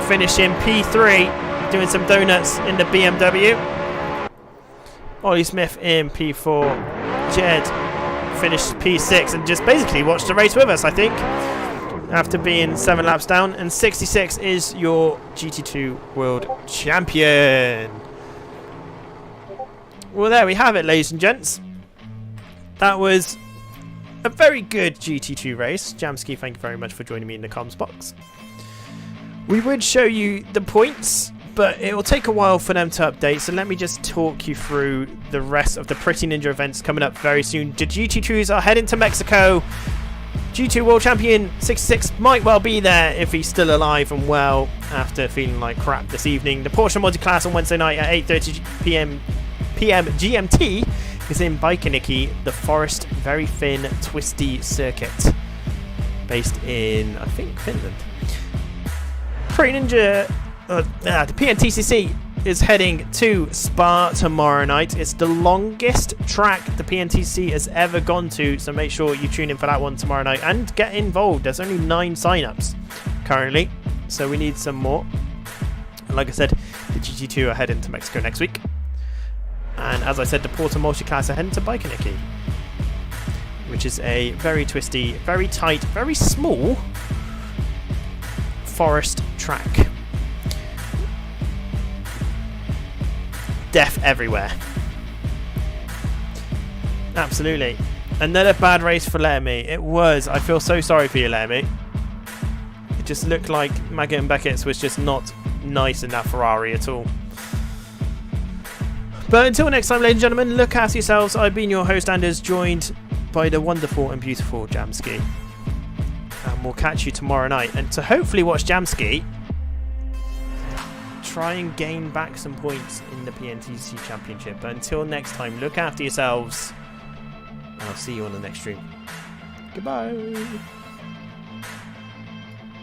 finishing P3, doing some donuts in the BMW. Ollie Smith in P4. Jed finished P6 and just basically watched the race with us, I think, after being 7 laps down. And 66 is your GT2 World Champion. Well, there we have it, ladies and gents. That was a very good GT2 race. Jamski, thank you very much for joining me in the comms box. We would show you the points, but it will take a while for them to update, so let me just talk you through the rest of the Pretty Ninja events coming up very soon. The GT2s are heading to Mexico. GT2 World Champion 66 might well be there if he's still alive and well after feeling like crap this evening. The Porsche Multiclass on Wednesday night at 8:30 p.m. GMT is in Baikoniki, the Forest Very Thin Twisty Circuit, based in, I think, Finland. Pretty Ninja... the PNTCC is heading to Spa tomorrow night. It's the longest track the PNTCC has ever gone to, so make sure you tune in for that one tomorrow night and get involved. There's only 9 sign-ups currently, so we need some more. And like I said, the GT2 are heading to Mexico next week. And as I said, the Porter Multiclass are heading to Baikoniki, which is a very twisty, very tight, very small forest track. Death everywhere. Absolutely. Another bad race for Lemmy. It was. I feel so sorry for you, Lemmy. It just looked like Maggott and Beckett's was just not nice in that Ferrari at all. But until next time, ladies and gentlemen, look after yourselves. I've been your host, Anders, joined by the wonderful and beautiful Jamski. And we'll catch you tomorrow night. And to hopefully watch Jamski try and gain back some points in the PNTC Championship. But until next time, look after yourselves. I'll see you on the next stream. Goodbye.